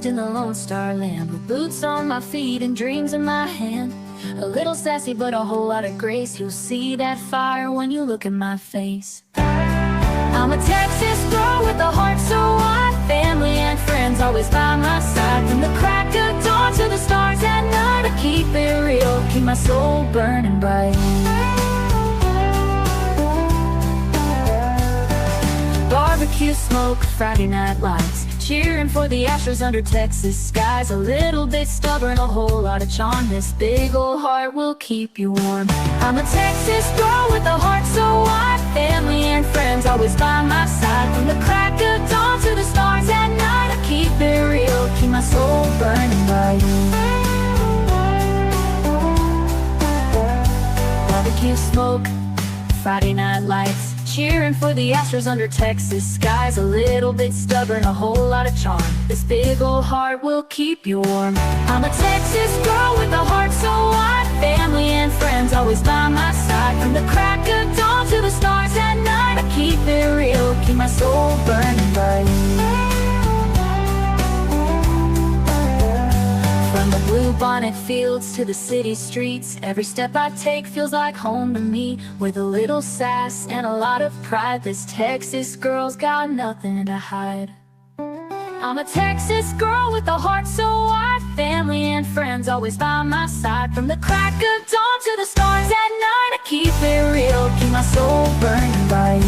lost in the Lone Star land, with boots on my feet and dreams in my hand. A little sassy but a whole lot of grace. You'll see that fire when you look in my face. I'm a Texas girl with a heart so wide, family and friends always by my side. From the crack of dawn to the stars at night, I keep it real, keep my soul burning bright. Barbecue smoke, Friday night lights, cheering for the Astros under Texas skies. A little bit stubborn, a whole lot of charm. This big old heart will keep you warm. I'm a Texas girl with a heart so wide, family and friends always by my side. From the crack of dawn to the stars at night, I keep it real, keep my soul burning bright. Barbecue smoke, Friday night lights, cheering for the Astros under Texas skies. A little bit stubborn, a whole lot of charm. This big old heart will keep you warm. I'm a Texas girl with a heart so wide, family and friends always by my side. From the crack of dawn to the stars at night, I keep it real, keep my soul burning bright. From the blue bonnet fields to the city streets, every step I take feels like home to me. With a little sass and a lot of pride, this Texas girl's got nothing to hide. I'm a Texas girl with a heart so wide, family and friends always by my side. From the crack of dawn to the stars at night, I keep it real, keep my soul burning bright.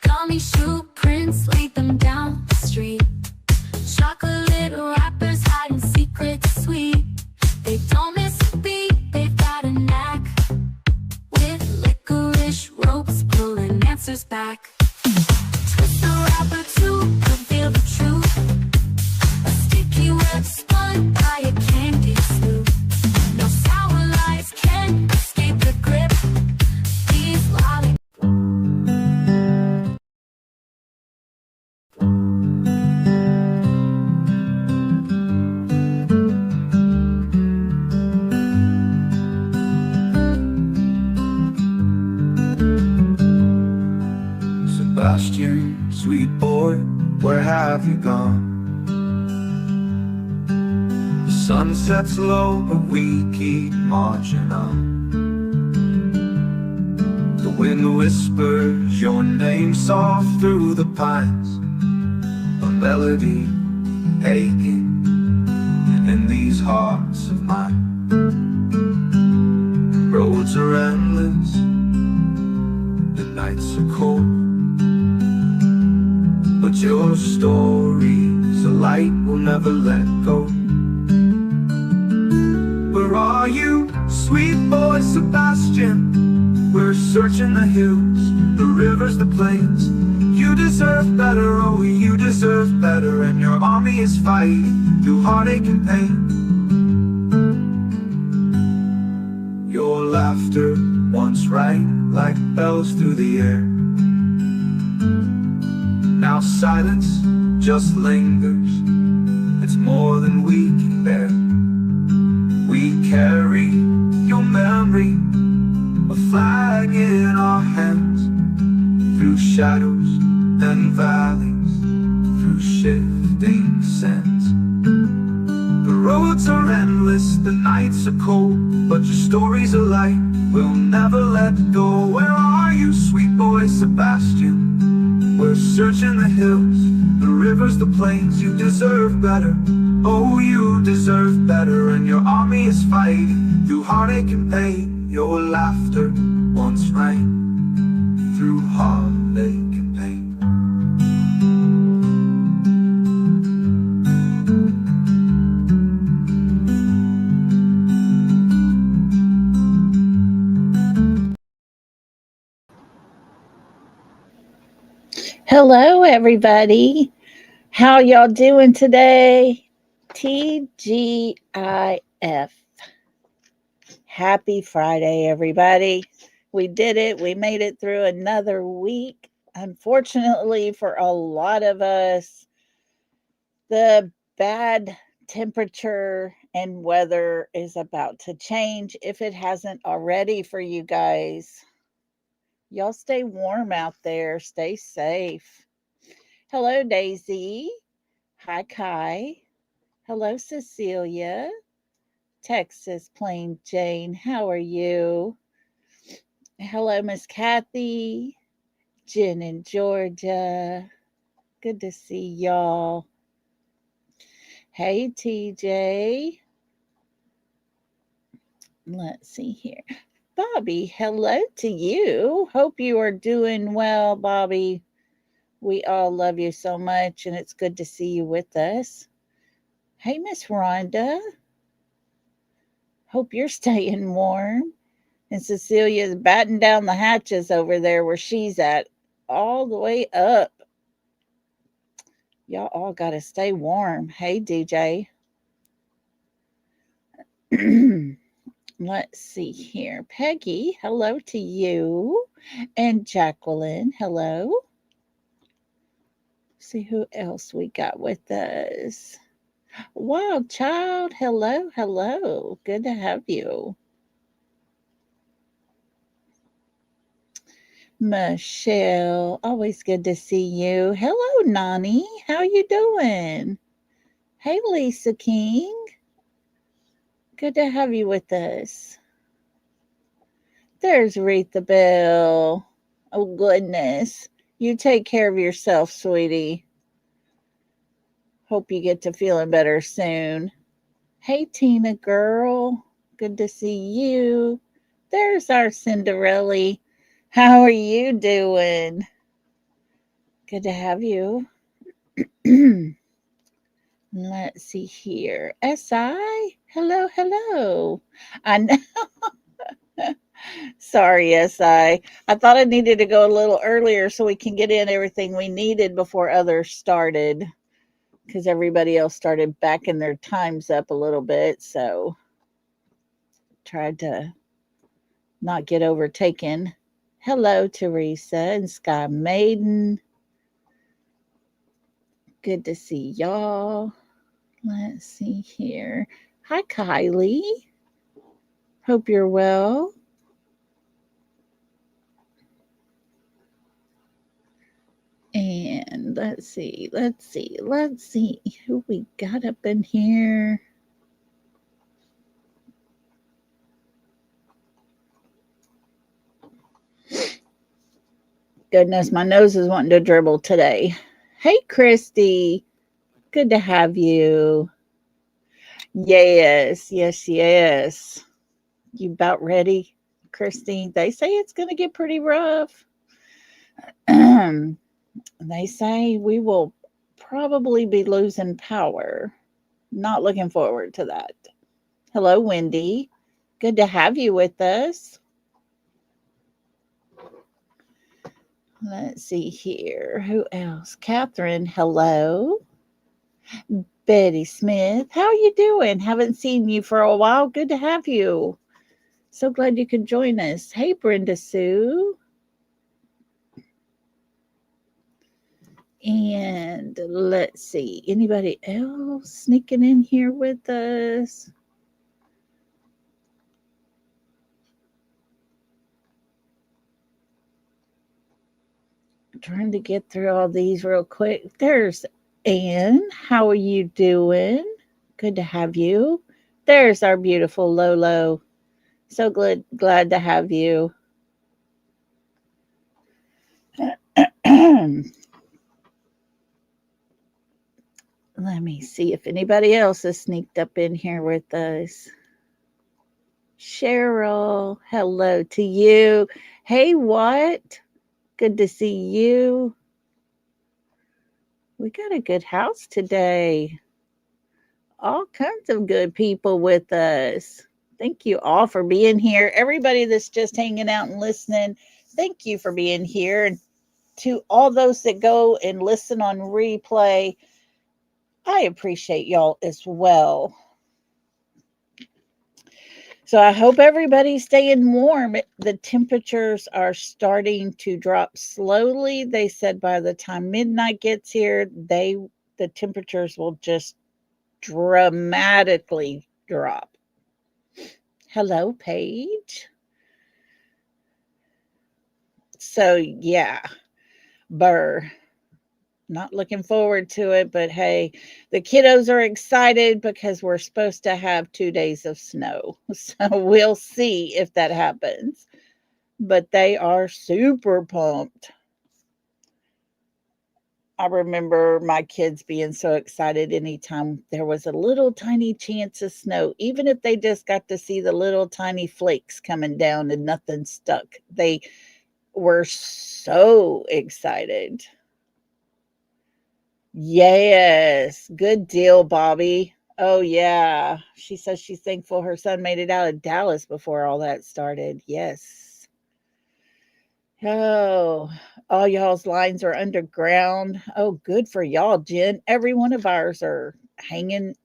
Gummy shoe prints, lead them down the street. Chocolate wrappers hiding secrets sweet. They don't miss a beat, they've got a knack. With licorice ropes pulling answers back. Twist the wrapper to reveal the truth. A sticky web spun by a candy sloop. No sour lies can escape the grip. These lollipops Sebastian, sweet boy, where have you gone? The sun sets low, but we keep marching on. The wind whispers your name soft through the pines, a melody aching in these hearts of mine. Roads are endless, the nights are cold, but your story's a light we'll never let go. Where are you, sweet boy Sebastian? We're searching the hills, the rivers, the plains. You deserve better, oh you deserve better. And your army is fighting through heartache and pain. Your laughter once rang like bells through the air. Now silence just lingers, it's more than we can bear. We carry your memory, a flag in our hands. Through shadows and valleys, through shifting sands. The roads are endless, the nights are cold, but your story's a light we'll never let go. Where are you, sweet boy Sebastian? We're searching the hills, the rivers, the plains. You deserve better. Oh, you deserve better. And your army is fighting through heartache and pain. Your laughter once rang through heartache and pain. Hello, everybody. How y'all doing today? TGIF. Happy Friday, everybody. We did it. We made it through another week. Unfortunately, for a lot of us, the bad temperature and weather is about to change if it hasn't already for you guys. Y'all stay warm out there. Stay safe. Hello, Daisy. Hi, Kai. Hello, Cecilia. Texas Plain Jane. How are you? Hello, Miss Kathy. Jen in Georgia. Good to see y'all. Hey, TJ. Let's see here. Bobby, hello to you. Hope you are doing well, Bobby. We all love you so much, and it's good to see you with us. Hey, Miss Rhonda. Hope you're staying warm. And Cecilia's batting down the hatches over there where she's at, all the way up. Y'all all got to stay warm. Hey, DJ. Let's see here. Peggy, hello to you. And Jacqueline, hello. See who else we got with us. Wild Child, hello, hello. Good to have you. Michelle, always good to see you. Hello, Nani. How you doing? Hey, Lisa King. Good to have you with us. There's Retha Bell. Oh, goodness. You take care of yourself, sweetie. Hope you get to feeling better soon. Hey, Tina girl. Good to see you. There's our Cinderella. How are you doing? Good to have you. Let's see here. SI, hello, hello. I know. Sorry, SI. I thought I needed to go a little earlier so we can get in everything we needed before others started, because everybody else started backing their times up a little bit. So tried to not get overtaken. Hello, Teresa and Sky Maiden. Good to see y'all. Let's see here. Hi, Kylie. Hope you're well. And let's see who we got up in here. Goodness, my nose is wanting to dribble today. Hey, Christy. Good to have you. Yes. You about ready, Christy? They say it's going to get pretty rough. They say we will probably be losing power. Not looking forward to that. Hello, Wendy. Good to have you with us. Let's see here. Who else? Catherine, hello. Betty Smith, how are you doing? Haven't seen you for a while. Good to have you. So glad you could join us. Hey, Brenda Sue. And let's see, anybody else sneaking in here with us? I'm trying to get through all these real quick. There's Anne. How are you doing? Good to have you. There's our beautiful Lolo. So glad to have you. Let me see if anybody else has sneaked up in here with us. Cheryl, hello to you. Hey, what? Good to see you. We got a good house today. All kinds of good people with us. Thank you all for being here. Everybody that's just hanging out and listening, thank you for being here. And to all those that go and listen on replay, I appreciate y'all as well. So I hope everybody's staying warm. The temperatures are starting to drop slowly. They said by the time midnight gets here, the temperatures will just dramatically drop. Hello, Paige. So yeah, Burr. Not looking forward to it, but hey, the kiddos are excited because we're supposed to have 2 days of snow. So we'll see if that happens. But they are super pumped. I remember my kids being so excited anytime there was a little tiny chance of snow, even if they just got to see the little tiny flakes coming down and nothing stuck. They were so excited. Yes, good deal, Bobby. Oh, yeah. She says she's thankful her son made it out of Dallas before all that started. Yes. Oh, all y'all's lines are underground. Oh, good for y'all, Jen. Every one of ours are hanging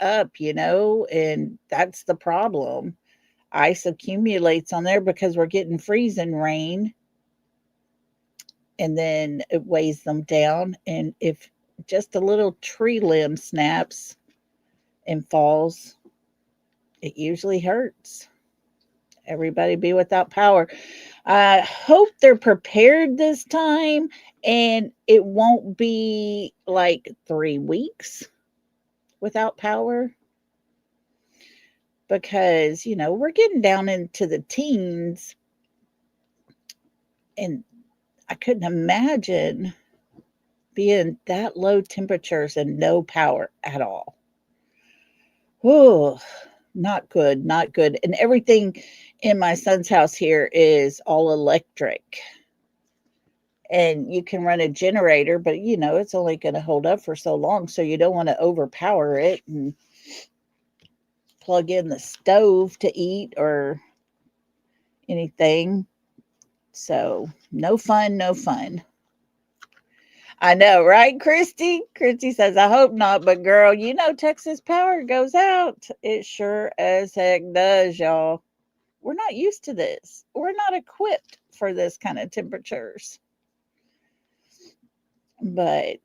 up, and that's the problem. Ice accumulates on there because we're getting freezing rain, and then it weighs them down. And if just a little tree limb snaps and falls, it usually hurts. Everybody be without power. I hope they're prepared this time and it won't be like 3 weeks without power, because, we're getting down into the teens and I couldn't imagine being that low temperatures and no power at all. Oh, not good, not good. And everything in my son's house here is all electric. And you can run a generator, but it's only going to hold up for so long. So you don't want to overpower it and plug in the stove to eat or anything. So no fun, no fun. I know, right, Christy? Christy says, I hope not, but girl, Texas power goes out. It sure as heck does, y'all. We're not used to this. We're not equipped for this kind of temperatures. But,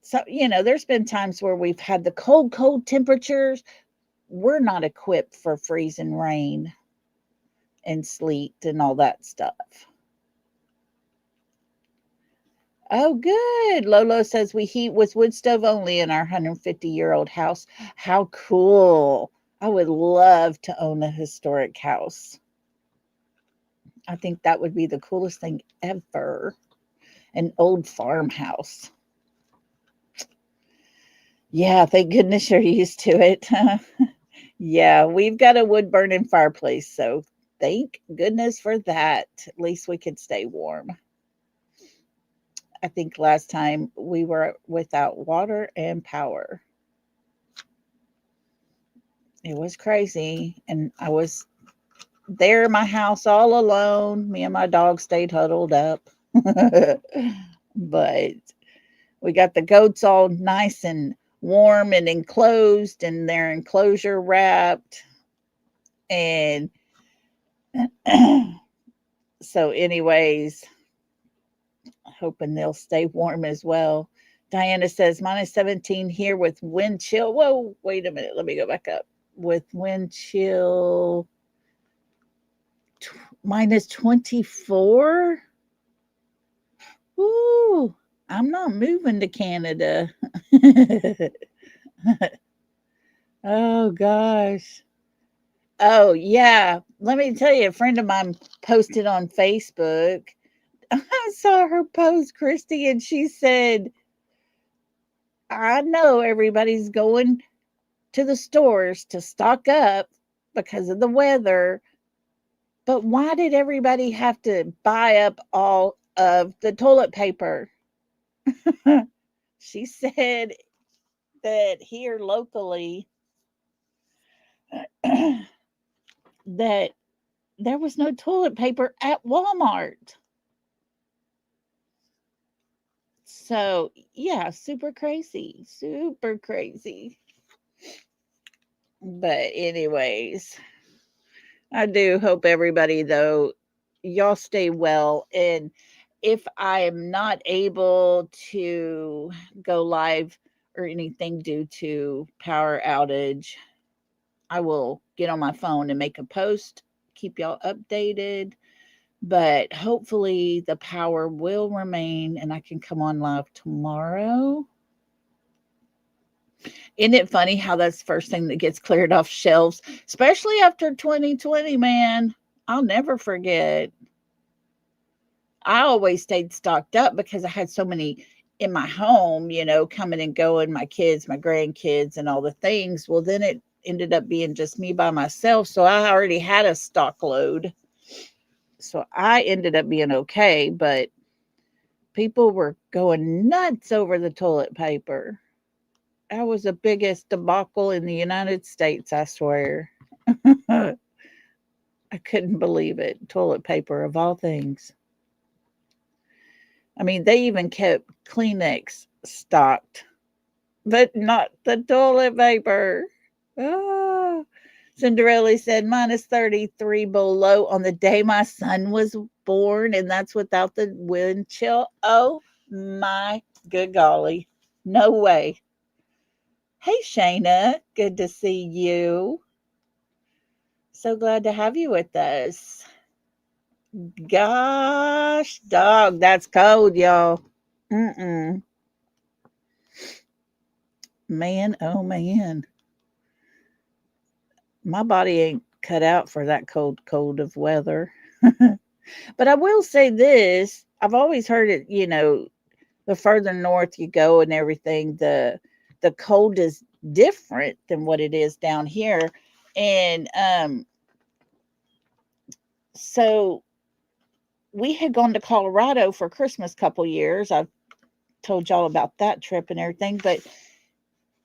so, there's been times where we've had the cold temperatures. We're not equipped for freezing rain and sleet and all that stuff. Oh, good. Lolo says we heat with wood stove only in our 150-year-old house. How cool. I would love to own a historic house. I think that would be the coolest thing ever. An old farmhouse. Yeah, thank goodness you're used to it. Yeah, we've got a wood burning fireplace, so thank goodness for that. At least we could stay warm. I think last time we were without water and power. It was crazy. And I was there in my house all alone. Me and my dog stayed huddled up. But we got the goats all nice and warm and enclosed, and they're enclosure wrapped. And so anyways, hoping they'll stay warm as well. Diana says minus 17 here with wind chill. Whoa, wait a minute. Let me go back up. With wind chill minus 24. Ooh, I'm not moving to Canada. Oh, gosh. Oh, yeah. Let me tell you, a friend of mine posted on Facebook. I saw her post, Christy, and she said, I know everybody's going to the stores to stock up because of the weather, but why did everybody have to buy up all of the toilet paper? She said that here locally that there was no toilet paper at Walmart. So, yeah, super crazy, super crazy. But, anyways, I do hope everybody, though, y'all stay well. And if I am not able to go live or anything due to power outage, I will get on my phone and make a post, keep y'all updated. But hopefully the power will remain and I can come on live tomorrow. Isn't it funny how that's the first thing that gets cleared off shelves, especially after 2020, man? I'll never forget. I always stayed stocked up because I had so many in my home, coming and going, my kids, my grandkids, and all the things. Well, then it ended up being just me by myself. So I already had a stock load. So I ended up being okay, but people were going nuts over the toilet paper. That was the biggest debacle in the United States, I swear. I couldn't believe it. Toilet paper, of all things. I mean, they even kept Kleenex stocked, but not the toilet paper. Oh. Cinderella said -33 below on the day my son was born, and that's without the wind chill. Oh my good golly. No way. Hey, Shayna. Good to see you. So glad to have you with us. Gosh, dog, that's cold, y'all. Mm-mm. Man, oh man. My body ain't cut out for that cold of weather. But I will say this, I've always heard it, the further north you go and everything, the cold is different than what it is down here. And so we had gone to Colorado for Christmas a couple years. I've told y'all about that trip and everything, but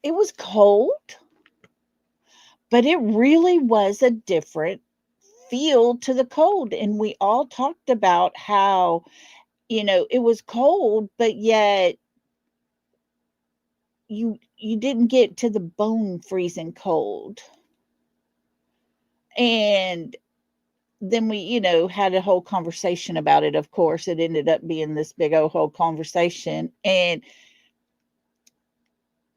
it was cold, but it really was a different feel to the cold. And we all talked about how, it was cold, but yet you didn't get to the bone freezing cold. And then we, had a whole conversation about it. Of course, it ended up being this big old whole conversation. And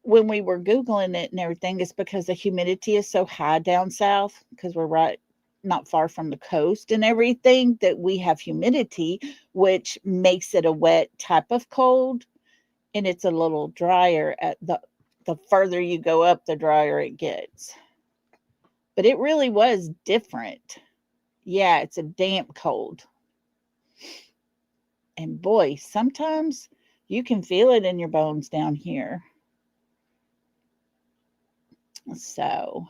when we were Googling it and everything, it's because the humidity is so high down south, because we're right not far from the coast and everything, that we have humidity, which makes it a wet type of cold. And it's a little drier at the further you go up, the drier it gets. But it really was different. Yeah, it's a damp cold. And boy, sometimes you can feel it in your bones down here. So,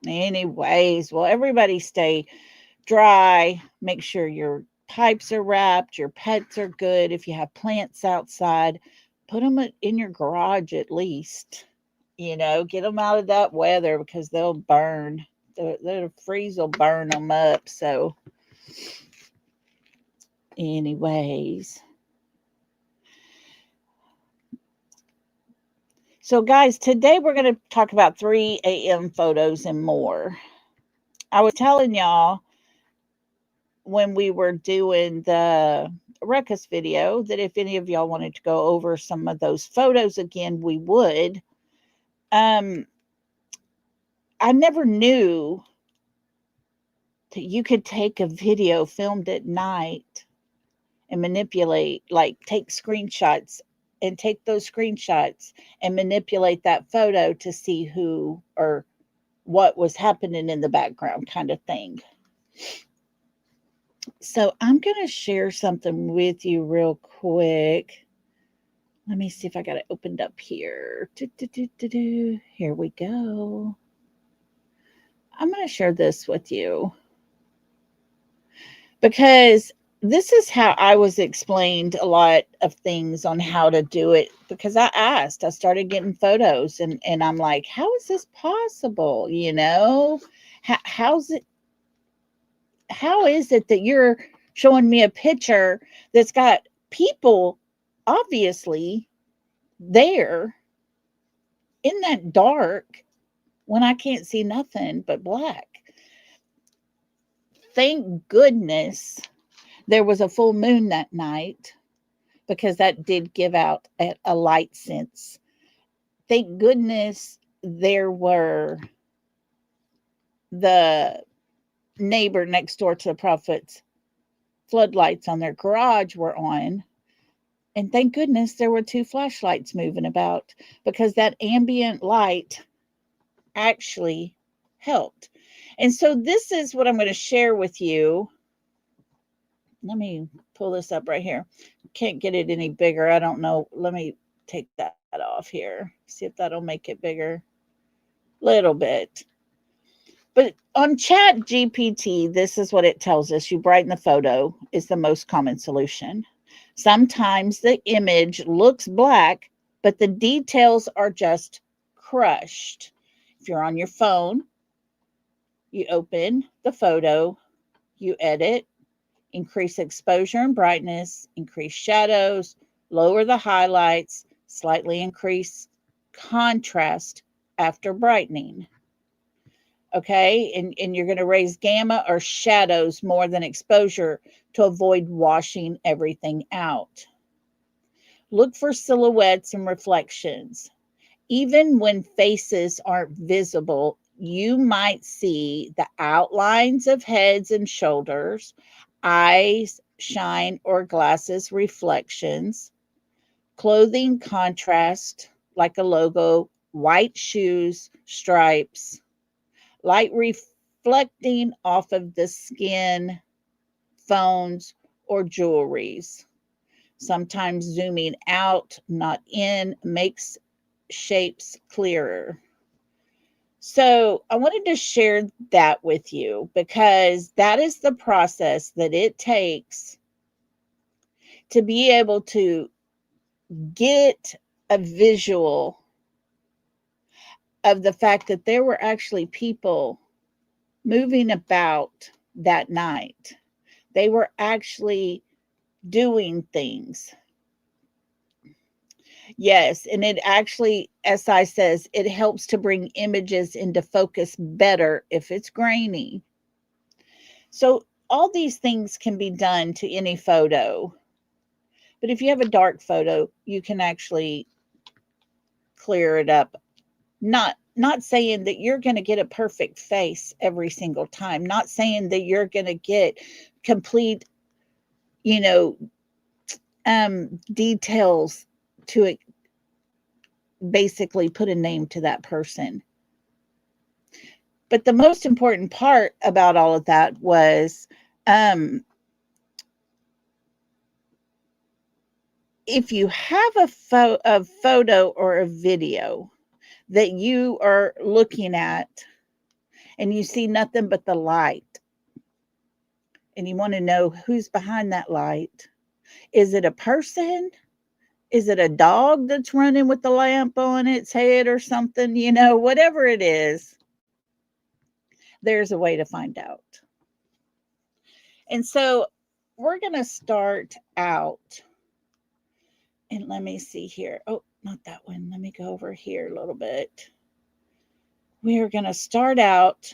anyways, well, everybody stay dry. Make sure your pipes are wrapped, your pets are good. If you have plants outside, put them in your garage at least. Get them out of that weather because they'll burn. The freeze will burn them up. So, anyways. So, guys, today we're going to talk about 3 a.m. photos and more. I was telling y'all when we were doing the Ruckus video that if any of y'all wanted to go over some of those photos again, we would. I never knew that you could take a video filmed at night and manipulate, like take screenshots and take those screenshots and manipulate that photo to see who or what was happening in the background, kind of thing. So I'm going to share something with you real quick. Let me see if I got it opened up here. Here we go. I'm going to share this with you because this is how I was explained a lot of things on how to do it, because I started getting photos and I'm like, how is this possible? How is it that you're showing me a picture that's got people obviously there in that dark when I can't see nothing but black? Thank goodness there was a full moon that night, because that did give out a light sense. Thank goodness there were the neighbor next door to the prophet's floodlights on their garage were on. And thank goodness there were 2 flashlights moving about, because that ambient light actually helped. And so this is what I'm going to share with you. Let me pull this up right here. Can't get it any bigger. I don't know. Let me take that off here. See if that'll make it bigger. Little bit. But on Chat GPT, this is what it tells us. You brighten the photo is the most common solution. Sometimes the image looks black, but the details are just crushed. If you're on your phone, you open the photo, you edit, increase exposure and brightness, increase shadows, lower the highlights, slightly increase contrast after brightening. Okay, and you're going to raise gamma or shadows more than exposure to avoid washing everything out. Look for silhouettes and reflections. Even when faces aren't visible, you might see the outlines of heads and shoulders, eyes, shine or glasses reflections, clothing contrast like a logo, white shoes, stripes, light reflecting off of the skin, phones, or jewelries. Sometimes zooming out, not in, makes shapes clearer. So I wanted to share that with you, because that is the process that it takes to be able to get a visual of the fact that there were actually people moving about that night. They were actually doing things. Yes, and it actually, SI says, it helps to bring images into focus better if it's grainy. So all these things can be done to any photo. But if you have a dark photo, you can actually clear it up. Not saying that you're going to get a perfect face every single time. Not saying that you're going to get complete, details to it, basically put a name to that person. But the most important part about all of that was, if you have a photo or a video that you are looking at and you see nothing but the light, and you want to know who's behind that light. Is it a person? Is it a dog that's running with the lamp on its head or something? Whatever it is, there's a way to find out. And so we're going to start out, and let me see here. Oh, not that one. Let me go over here a little bit. We are going to start out,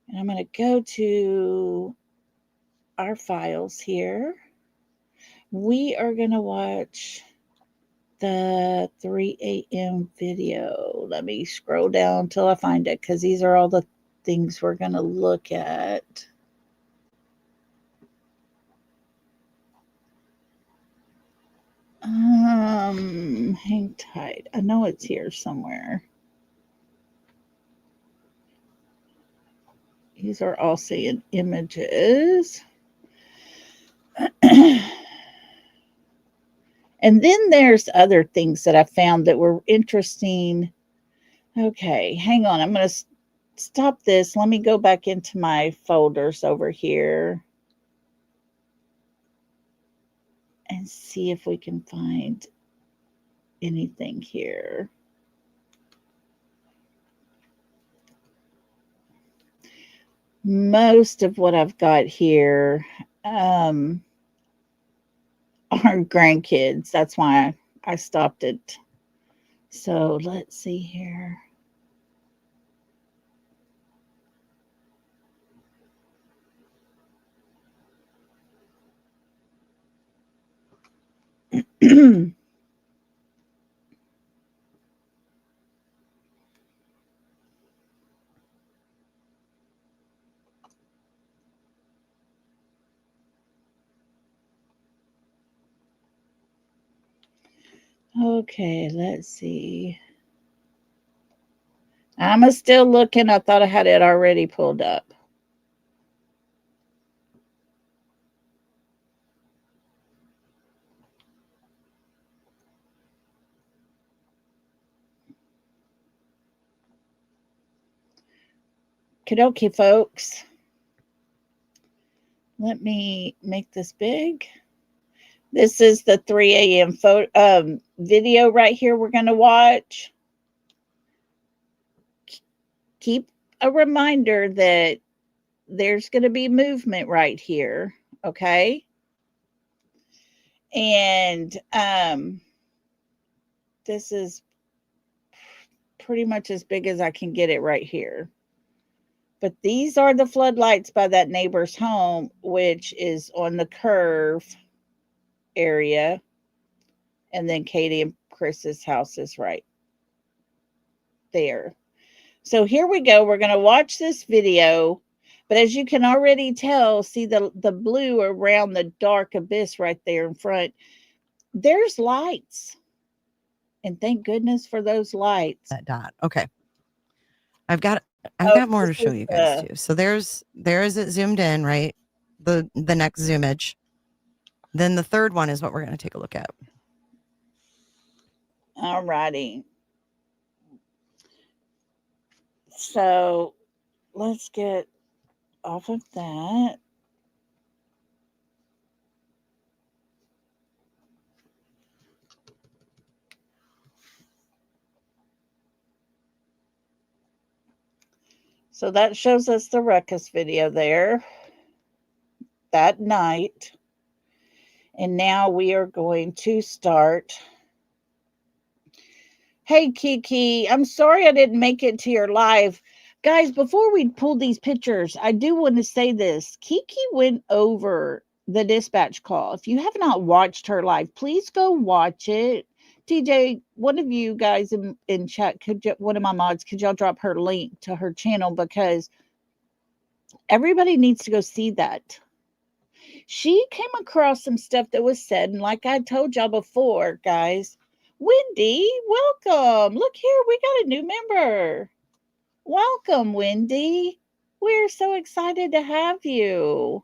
and I'm going to go to our files here. We are going to watch the 3 a.m. video. Let me scroll down till I find it, because these are all the things we're going to look at. Hang tight. I know it's here somewhere. These are all saying images. And then there's other things that I found that were interesting. Okay, hang on. I'm going to stop this. Let me go back into my folders over here and see if we can find anything here. Most of what I've got here are grandkids. That's why I stopped it. So let's see here. Okay, let's see. I'm still looking. I thought I had it already pulled up. Okie folks. Let me make this big. This is the 3 a.m. video right here we're going to watch. Keep a reminder that there's going to be movement right here, okay? And this is pretty much as big as I can get it right here. But these are the floodlights by that neighbor's home, which is on the curve area. And then Katie and Chris's house is right there. So here we go. We're going to watch this video. But as you can already tell, see the blue around the dark abyss right there in front. There's lights. And thank goodness for those lights. That dot. Okay. I've got more to show you guys too. So there is it zoomed in, right? The next zoomage. Then the third one is what we're going to take a look at. All righty. So let's get off of that. So that shows us the ruckus video there that night. And now we are going to start. Hey, Kiki, I'm sorry I didn't make it to your live. Guys, before we pull these pictures, I do want to say this. Kiki went over the dispatch call. If you have not watched her live, please go watch it. TJ, one of you guys in chat, one of my mods, could y'all drop her link to her channel? Because everybody needs to go see that. She came across some stuff that was said, and like I told y'all before, guys, Wendy, welcome. Look here, we got a new member. Welcome, Wendy. We're so excited to have you.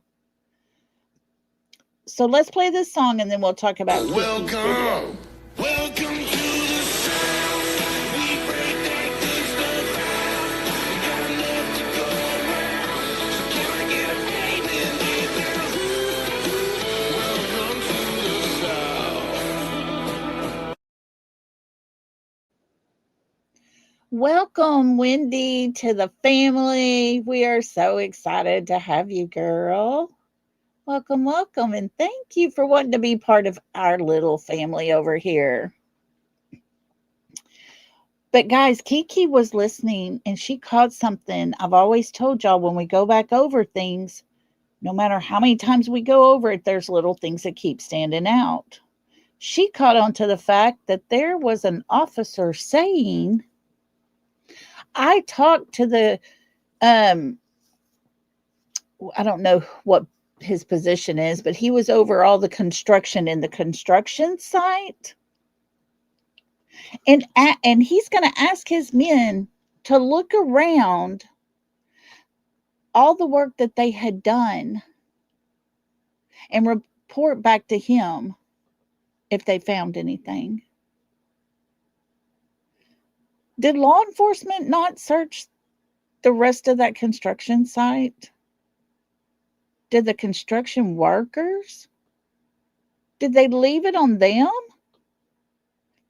So let's play this song and then we'll talk about Welcome. Welcome to the South. We break that good stuff out. We got enough to go around. So can I get a faith in the Welcome to the South. Welcome, Wendy, to the family. We are so excited to have you, girl. Welcome, welcome, and thank you for wanting to be part of our little family over here. But guys, Kiki was listening and she caught something. I've always told y'all when we go back over things, no matter how many times we go over it, there's little things that keep standing out. She caught on to the fact that there was an officer saying, I talked to the, I don't know what his position is, but he was over all the construction in the construction site. And he's going to ask his men to look around all the work that they had done and report back to him. if they found anything. Did law enforcement not search the rest of that construction site? Did the construction workers? Did they leave it on them?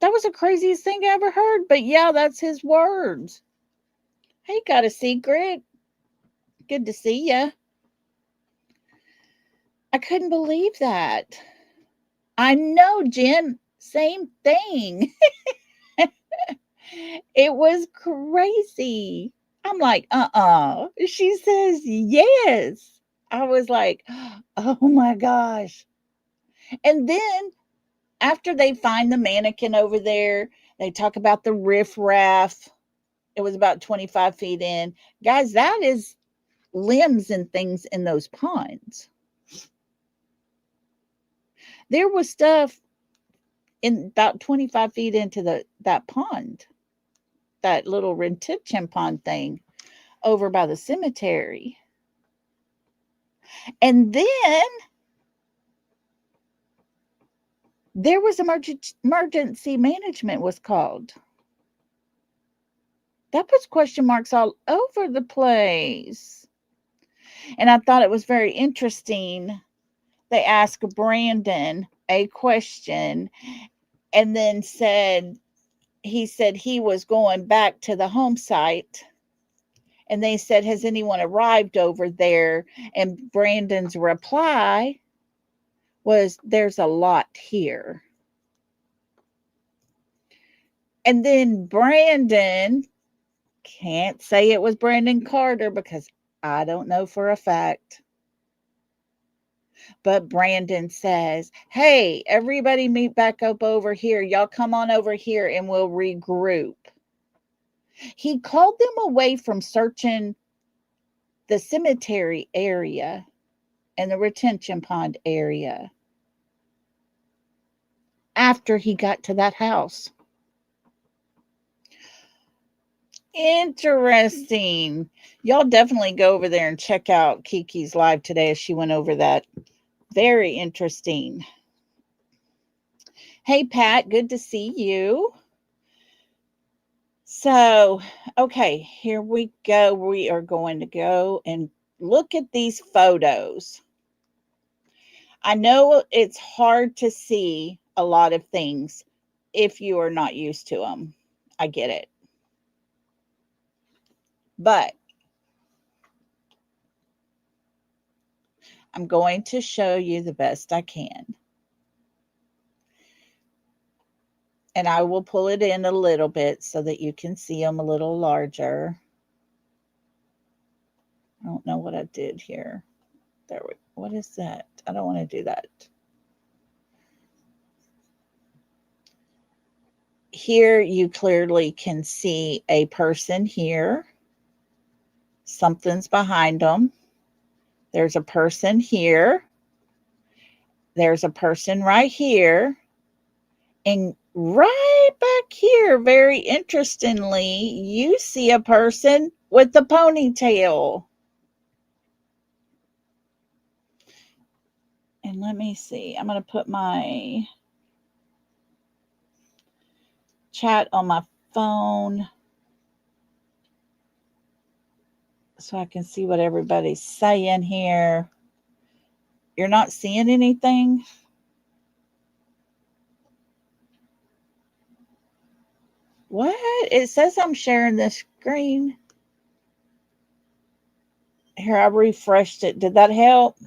That was the craziest thing I ever heard. But yeah, that's his words. Hey, got a secret? Good to see ya. I couldn't believe that. I know, Jen. Same thing. It was crazy. I'm like, She says, yes. I was like, oh my gosh. And then after they find the mannequin over there, they talk about the riffraff. It was about 25 feet in. Guys, that is limbs and things in those ponds. There was stuff in about 25 feet into that pond, that little retention pond thing over by the cemetery. And then there was emergency management was called. That puts question marks all over the place. And I thought it was very interesting. They asked Brandon a question and then he said he was going back to the home site. And they said, has anyone arrived over there? And Brandon's reply was, there's a lot here. And then Brandon, can't say it was Brandon Carter because I don't know for a fact. But Brandon says, hey, everybody meet back up over here. Y'all come on over here and we'll regroup. He called them away from searching the cemetery area and the retention pond area after he got to that house. Interesting. Y'all definitely go over there and check out Kiki's live today as she went over that. Very interesting. Hey, Pat, good to see you. So, okay, here we go. We are going to go and look at these photos. I know it's hard to see a lot of things if you are not used to them. I get it. But I'm going to show you the best I can. And I will pull it in a little bit so that you can see them a little larger. I don't know what I did here. What is that? I don't want to do that. Here you clearly can see a person here. Something's behind them. There's a person here. There's a person right here. And right back here, very interestingly, you see a person with the ponytail. And let me see. I'm going to put my chat on my phone so I can see what everybody's saying here. You're not seeing anything? What? It says I'm sharing the screen. Here, I refreshed it. Did that help?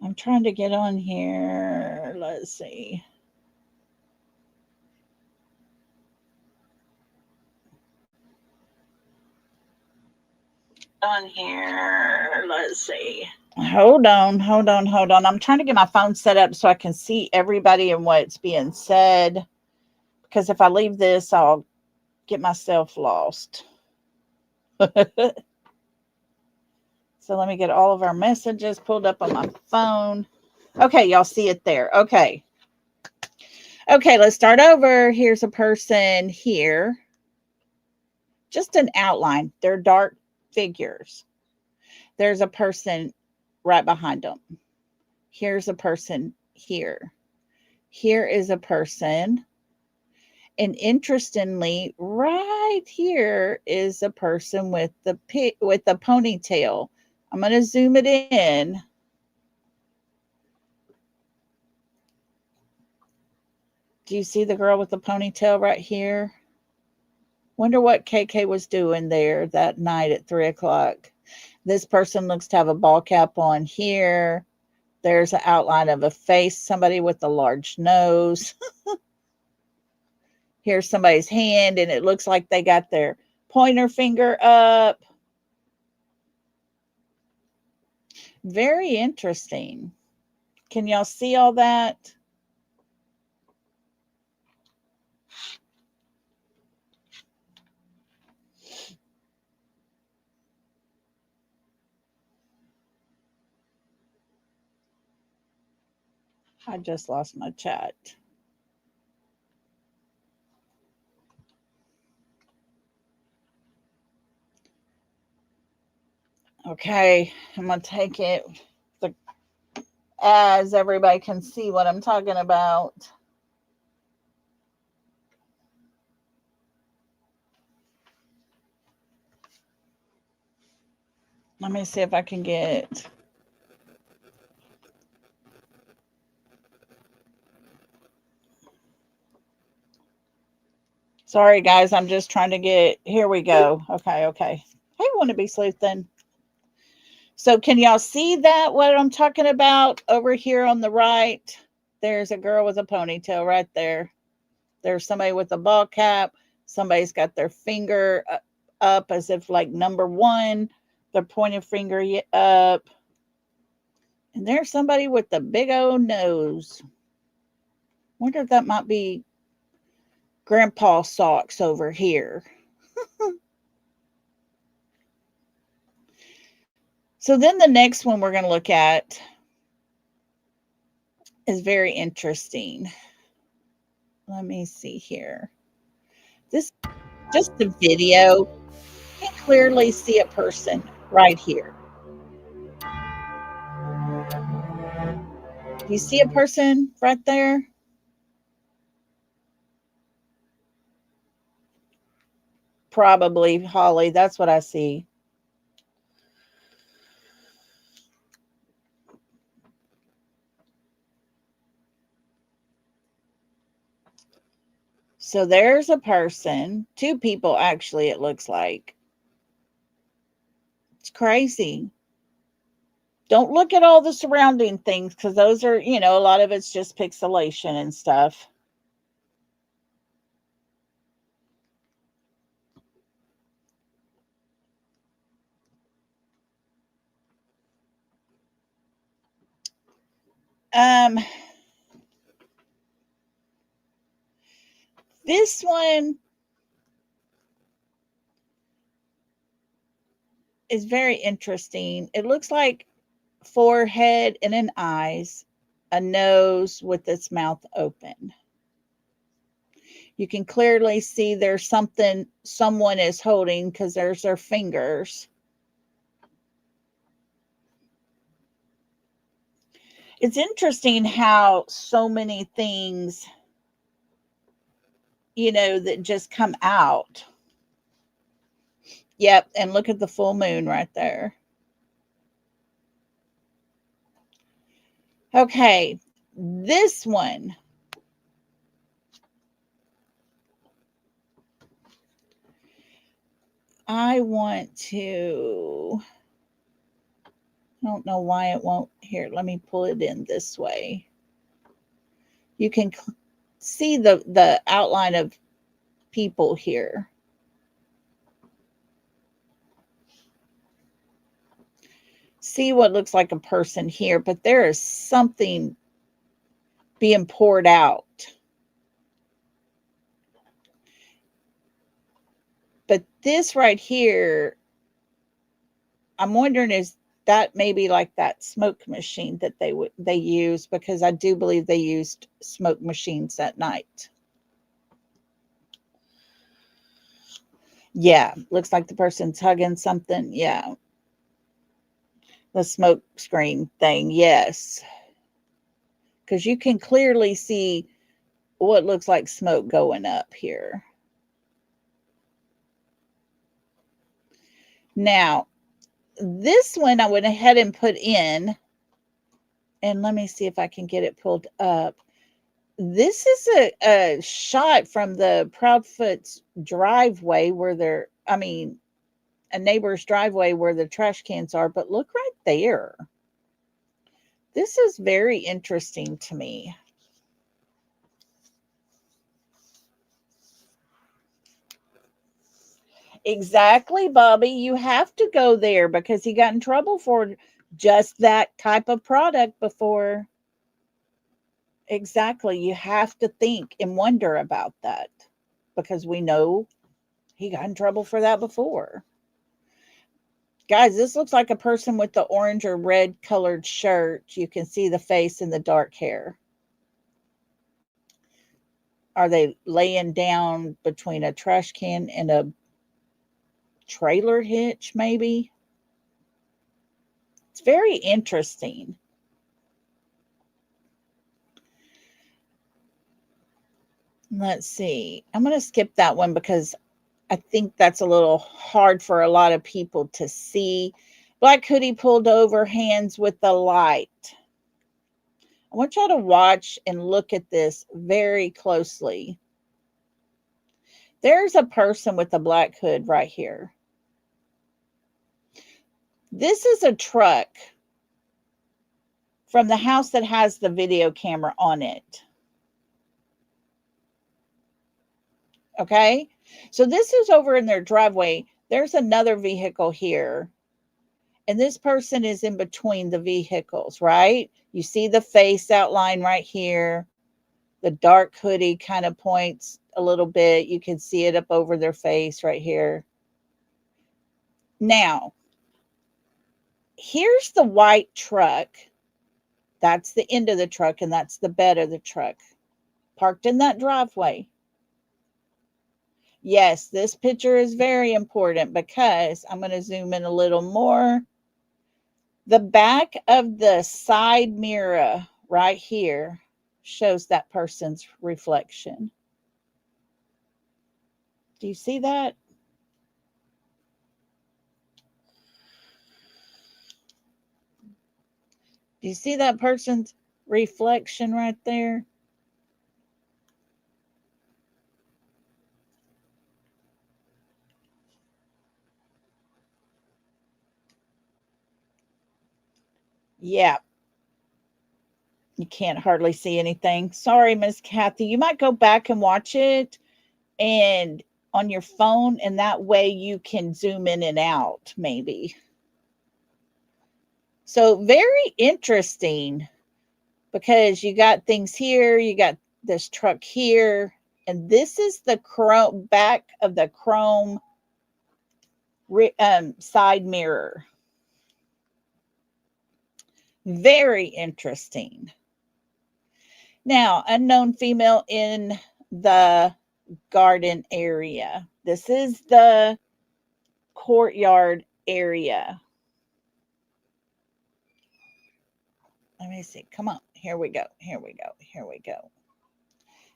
I'm trying to get on here. Let's see. On here. Let's see. Hold on. I'm trying to get my phone set up so I can see everybody and what's being said. Because if I leave this, I'll get myself lost. So let me get all of our messages pulled up on my phone. Okay, y'all see it there. Okay. Okay, let's start over. Here's a person here. Just an outline. They're dark figures. There's a person right behind them. Here's a person here. Here is a person. And interestingly, right here is a person with the ponytail. I'm going to zoom it in. Do you see the girl with the ponytail right here? Wonder what KK was doing there that night at 3 o'clock. This person looks to have a ball cap on here. There's an outline of a face, somebody with a large nose. Here's somebody's hand, and it looks like they got their pointer finger up. Very interesting. Can y'all see all that? I just lost my chat. Okay, I'm going to take it as everybody can see what I'm talking about. Let me see if I can get... Sorry, guys. I'm just trying to get... Here we go. Okay. Hey, want to be sleuthing. So can y'all see that, what I'm talking about over here on the right? There's a girl with a ponytail right there. There's somebody with a ball cap. Somebody's got their finger up as if like number 1. Their pointed finger up. And there's somebody with the big old nose. Wonder if that might be Grandpa Socks over here. So then the next one we're going to look at is very interesting. Let me see here. This just the video. You can clearly see a person right here. Do you see a person right there? Probably, Holly. That's what I see. So there's a person, 2 people actually, it looks like. It's crazy. Don't look at all the surrounding things because those are, a lot of it's just pixelation and stuff. This one is very interesting. It looks like forehead and an eyes, a nose with its mouth open. You can clearly see there's something someone is holding because there's their fingers. It's interesting how so many things, that just come out. Yep, and look at the full moon right there. Okay, this one. I don't know why it won't. Here, let me pull it in this way. You can see the outline of people here. See what looks like a person here, but there is something being poured out. But this right here, I'm wondering, is that may be like that smoke machine that they use, because I do believe they used smoke machines that night. Yeah, looks like the person's hugging something. Yeah. The smoke screen thing. Yes. Because you can clearly see what looks like smoke going up here. Now, this one I went ahead and put in, and let me see if I can get it pulled up. This is a shot from the Proudfoot's driveway where a neighbor's driveway where the trash cans are, but look right there. This is very interesting to me. Exactly, Bobby. You have to go there because he got in trouble for just that type of product before. Exactly. You have to think and wonder about that because we know he got in trouble for that before. Guys, this looks like a person with the orange or red colored shirt. You can see the face and the dark hair. Are they laying down between a trash can and a trailer hitch, maybe? It's very interesting. Let's see. I'm going to skip that one because I think that's a little hard for a lot of people to see. Black hoodie pulled over, hands with the light. I want y'all to watch and look at this very closely. There's a person with a black hood right here. This is a truck from the house that has the video camera on it. Okay, so this is over in their driveway. There's another vehicle here. And this person is in between the vehicles, right? You see the face outline right here. The dark hoodie kind of points a little bit. You can see it up over their face right here. Now, here's the white truck. That's the end of the truck, and that's the bed of the truck. Parked in that driveway. Yes, this picture is very important because I'm going to zoom in a little more. The back of the side mirror right here shows that person's reflection. Do you see that? Do you see that person's reflection right there? Yeah. You can't hardly see anything. Sorry, Miss Kathy. You might go back and watch it and on your phone, and that way you can zoom in and out, maybe. So very interesting because you got things here, you got this truck here, and this is the chrome back of the chrome side mirror. Very interesting. Now, unknown female in the garden area. This is the courtyard area. Let me see. Come on. Here we go. Here we go. Here we go.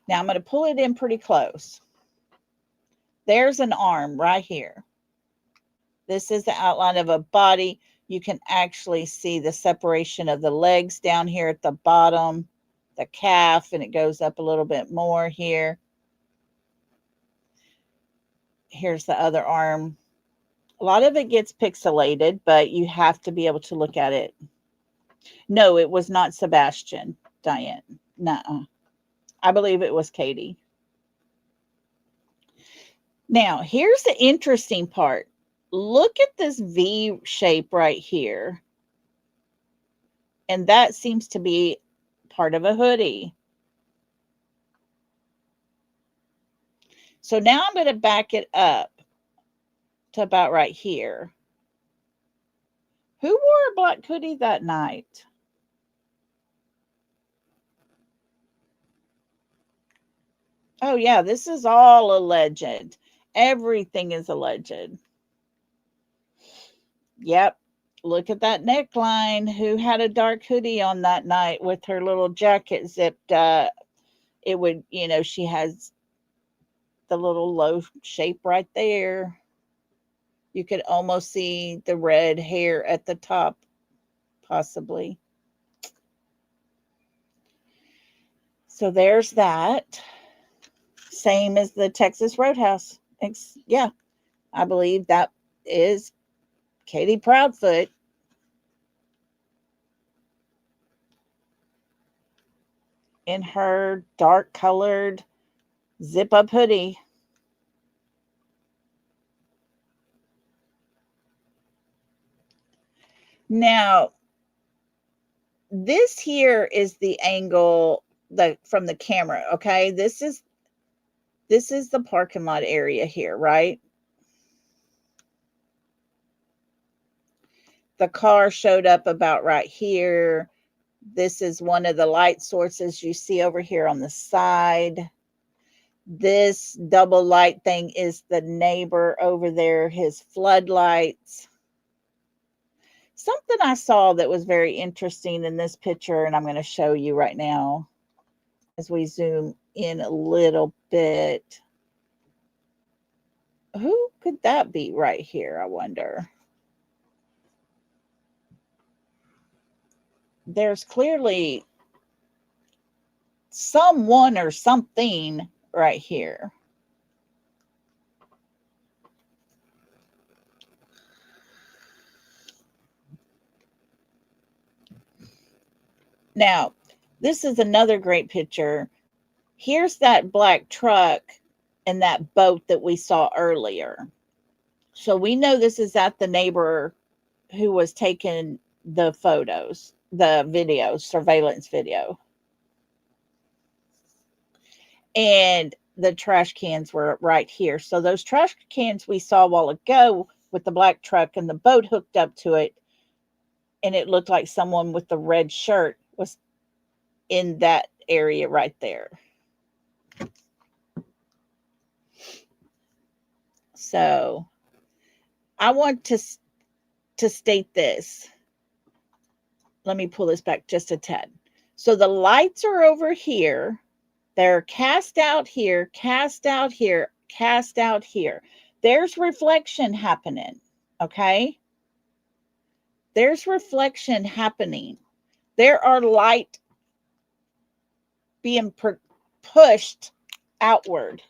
Now I'm going to pull it in pretty close. There's an arm right here. This is the outline of a body. You can actually see the separation of the legs down here at the bottom, the calf, and it goes up a little bit more here. Here's the other arm. A lot of it gets pixelated, but you have to be able to look at it. No, it was not Sebastian, Diane. Nuh-uh. I believe it was Katie. Now, here's the interesting part. Look at this V shape right here. And that seems to be part of a hoodie. So now I'm going to back it up to about right here. Who wore a black hoodie that night? Oh, yeah, this is all alleged. Everything is alleged. Yep. Look at that neckline. Who had a dark hoodie on that night with her little jacket zipped up? It would, she has the little low shape right there. You could almost see the red hair at the top, possibly. So there's that. Same as the Texas Roadhouse. Yeah, I believe that is Katie Proudfoot. In her dark colored zip up hoodie. Now, this here is the angle from the camera, okay? This is the parking lot area here, right? The car showed up about right here. This is one of the light sources you see over here on the side. This double light thing is the neighbor over there, his floodlights. Something I saw that was very interesting in this picture, and I'm going to show you right now as we zoom in a little bit. Who could that be right here, I wonder? There's clearly someone or something right here. Now, this is another great picture. Here's that black truck and that boat that we saw earlier. So we know this is at the neighbor who was taking the photos, the video, surveillance video. And the trash cans were right here. So those trash cans we saw a while ago with the black truck and the boat hooked up to it, and it looked like someone with the red shirt was in that area right there. So I want to state this. Let me pull this back just a tad. So the lights are over here. They're cast out here, cast out here, cast out here. There's reflection happening, okay? There's reflection happening. There are light being pushed outward.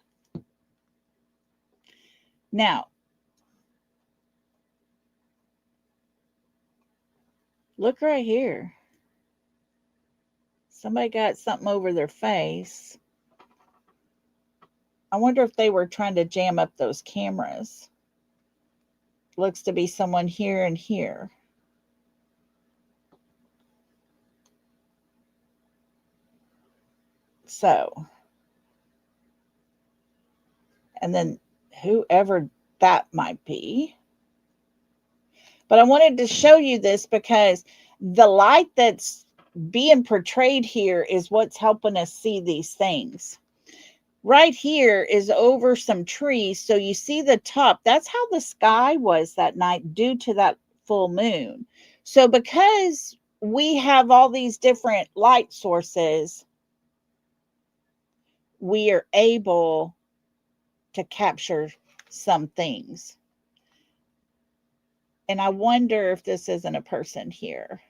Now, look right here. Somebody got something over their face. I wonder if they were trying to jam up those cameras. Looks to be someone here and here. So, and then whoever that might be. But I wanted to show you this because the light that's being portrayed here is what's helping us see these things. Right here is over some trees. So you see the top. That's how the sky was that night due to that full moon. So because we have all these different light sources, we are able to capture some things. And I wonder if this isn't a person here.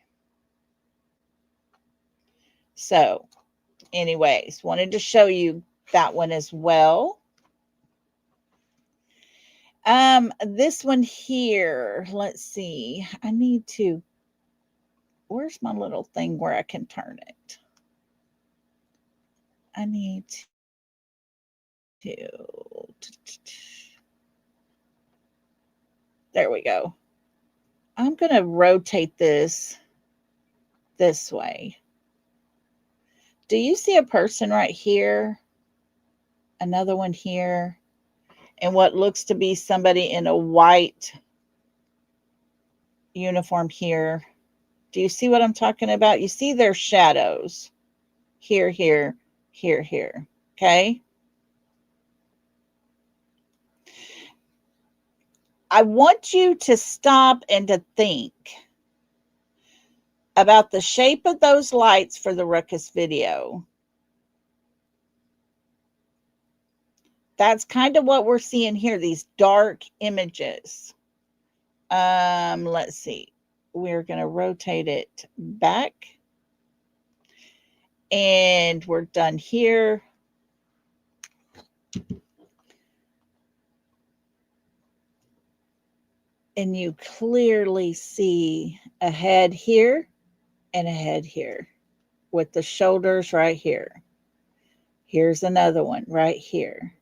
So anyways, wanted to show you that one as well. This one here, let's see. I need to, where's my little thing where I can turn it? I need to, there we go. I'm going to rotate this way. Do you see a person right here? Another one here. And what looks to be somebody in a white uniform here. Do you see what I'm talking about? You see their shadows here, here, here, here. Okay. I want you to stop and to think about the shape of those lights for the ruckus video. That's kind of what we're seeing here, these dark images. Let's see. We're going to rotate it back. And we're done here. And you clearly see a head here and a head here with the shoulders right here. Here's another one right here.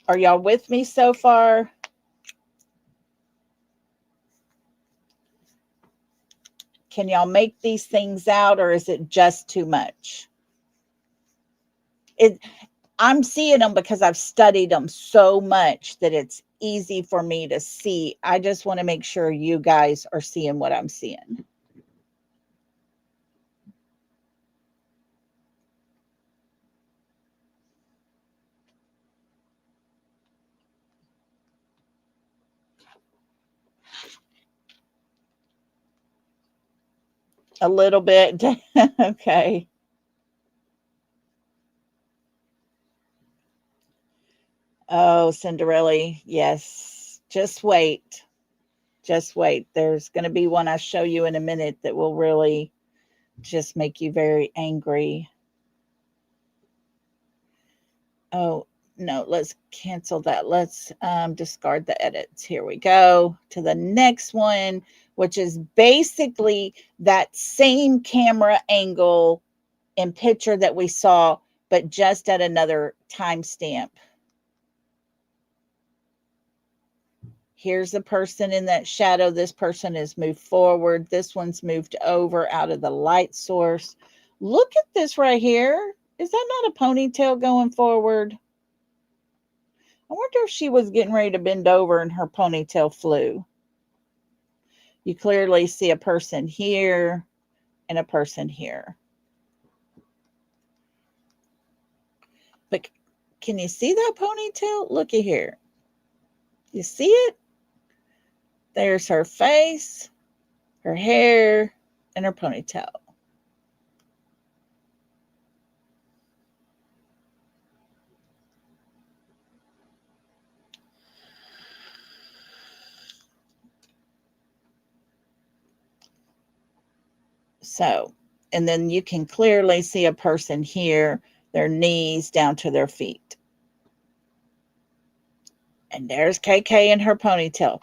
Are y'all with me so far? Can y'all make these things out, or is it just too much? I'm seeing them because I've studied them so much that it's easy for me to see. I just want to make sure you guys are seeing what I'm seeing. A little bit. Okay. Oh, Cinderella. Yes. Just wait. Just wait. There's going to be one I show you in a minute that will really just make you very angry. Oh, no. Let's cancel that. Let's discard the edits. Here we go to the next one, which is basically that same camera angle and picture that we saw, but just at another timestamp. Here's the person in that shadow. This person is moved forward. This one's moved over out of the light source. Look at this right here. Is that not a ponytail going forward? I wonder if she was getting ready to bend over and her ponytail flew. You clearly see a person here and a person here. But can you see that ponytail? Looky here. You see it? There's her face, her hair, and her ponytail. So, and then you can clearly see a person here, their knees down to their feet. And there's KK in her ponytail.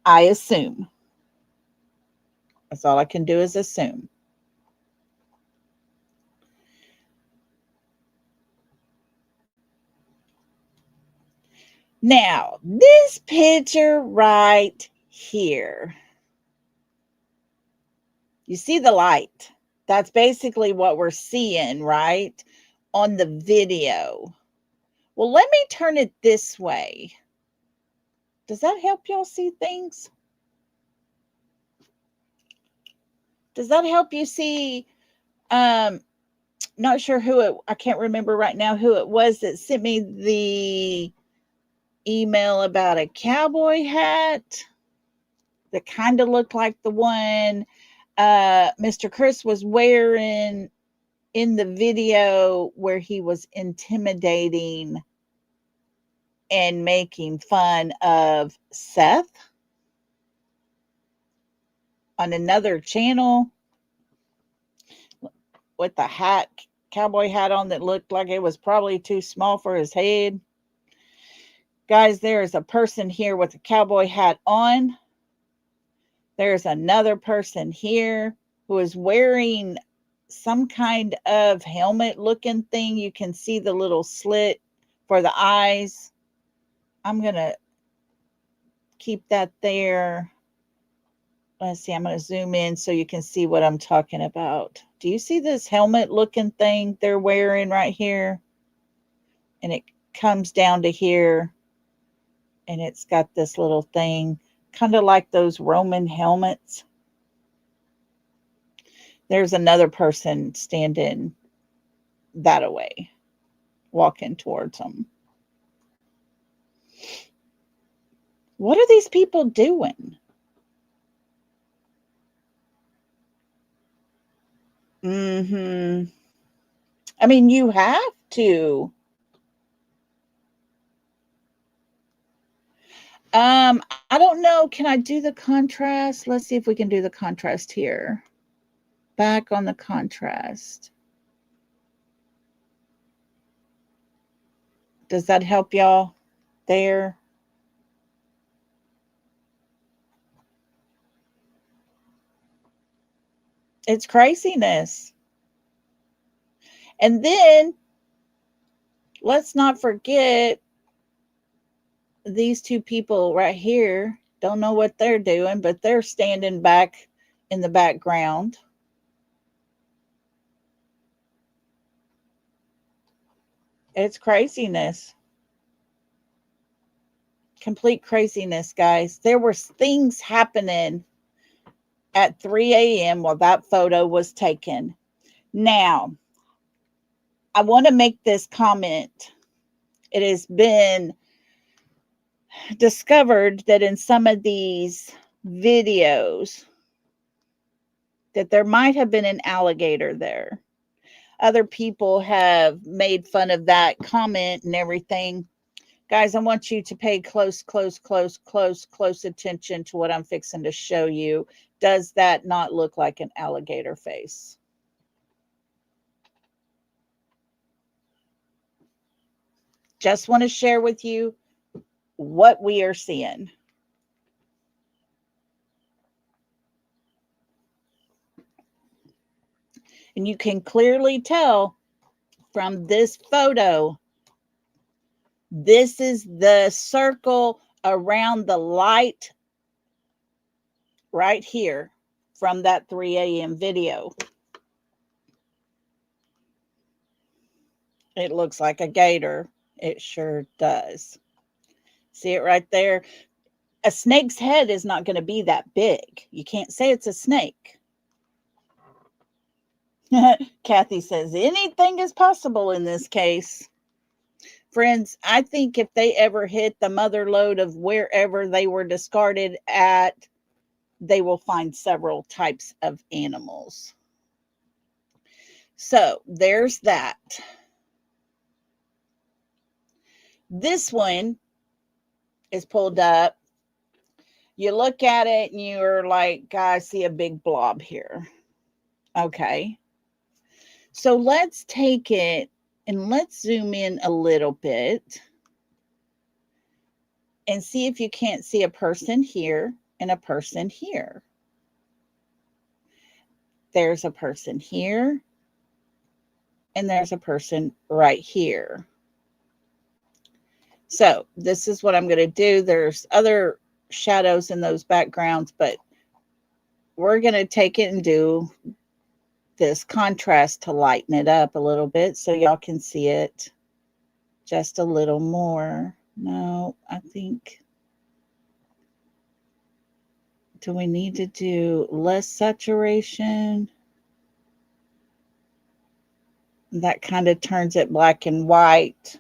I assume. That's all I can do is assume. Now, this picture right here. You see the light. That's basically what we're seeing, right? On the video. Well, let me turn it this way. Does that help y'all see things? Does that help you see? Not sure who it, I can't remember right now who it was that sent me the email about a cowboy hat that kind of looked like the one Mr. Chris was wearing in the video where he was intimidating and making fun of Seth on another channel with the hat, cowboy hat on that looked like it was probably too small for his head. Guys, there is a person here with a cowboy hat on. There's another person here who is wearing some kind of helmet looking thing. You can see the little slit for the eyes. I'm going to keep that there. Let's see, I'm going to zoom in so you can see what I'm talking about. Do you see this helmet looking thing they're wearing right here? And it comes down to here. and it's got this little thing, kind of like those Roman helmets. There's another person standing that away, walking towards them. What are these people doing? I mean, you have to. I don't know. Can I do the contrast? Let's see if we can do the contrast here. Back on the contrast. Does that help y'all there? It's craziness. And then let's not forget these two people right here. Don't know what they're doing, but they're standing back in the background. It's craziness. Complete craziness, guys. There were things happening at 3 a.m. while that photo was taken. Now, I want to make this comment. It has been discovered that in some of these videos that there might have been an alligator there. Other people have made fun of that comment and everything. Guys, I want you to pay close attention to what I'm fixing to show you. Does that not look like an alligator face? Just want to share with you what we are seeing. And you can clearly tell from this photo, this is the circle around the light right here from that 3 a.m. video. It looks like a gator. It sure does. See it right there? A snake's head is not going to be that big. You can't say it's a snake. Kathy says, anything is possible in this case. Friends, I think if they ever hit the mother lode of wherever they were discarded at, they will find several types of animals. So there's that. This one is pulled up. You look at it and you're like, I see a big blob here. Okay. So let's take it and let's zoom in a little bit and see if you can't see a person here and a person here. There's a person here and there's a person right here. So this is what I'm going to do. There's other shadows in those backgrounds, but we're going to take it and do this contrast to lighten it up a little bit so y'all can see it just a little more. No, I think, do we need to do less saturation? That kind of turns it black and white.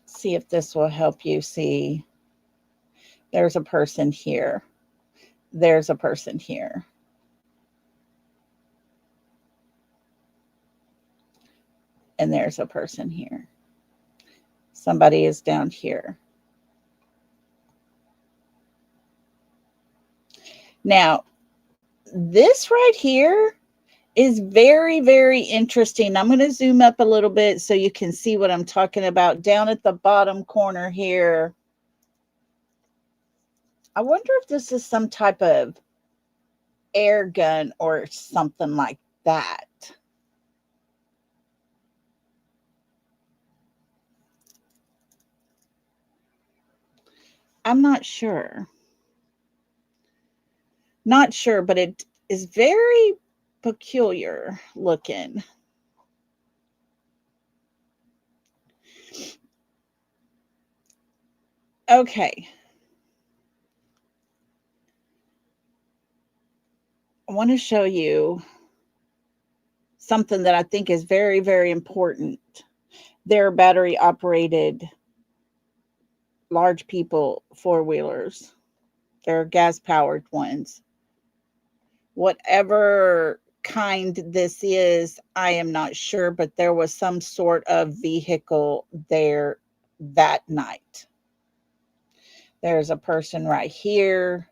See if this will help you see. There's a person here. There's a person here. And there's a person here. Somebody is down here. Now, this right here is very, very interesting. I'm going to zoom up a little bit so you can see what I'm talking about. Down at the bottom corner here, I wonder if this is some type of air gun or something like that. I'm not sure. Not sure, but it is very peculiar looking. Okay. I want to show you something that I think is very, very important. They're battery operated large people four-wheelers. They're gas powered ones. Whatever kind this is, I am not sure, but there was some sort of vehicle there that night. There's a person right here.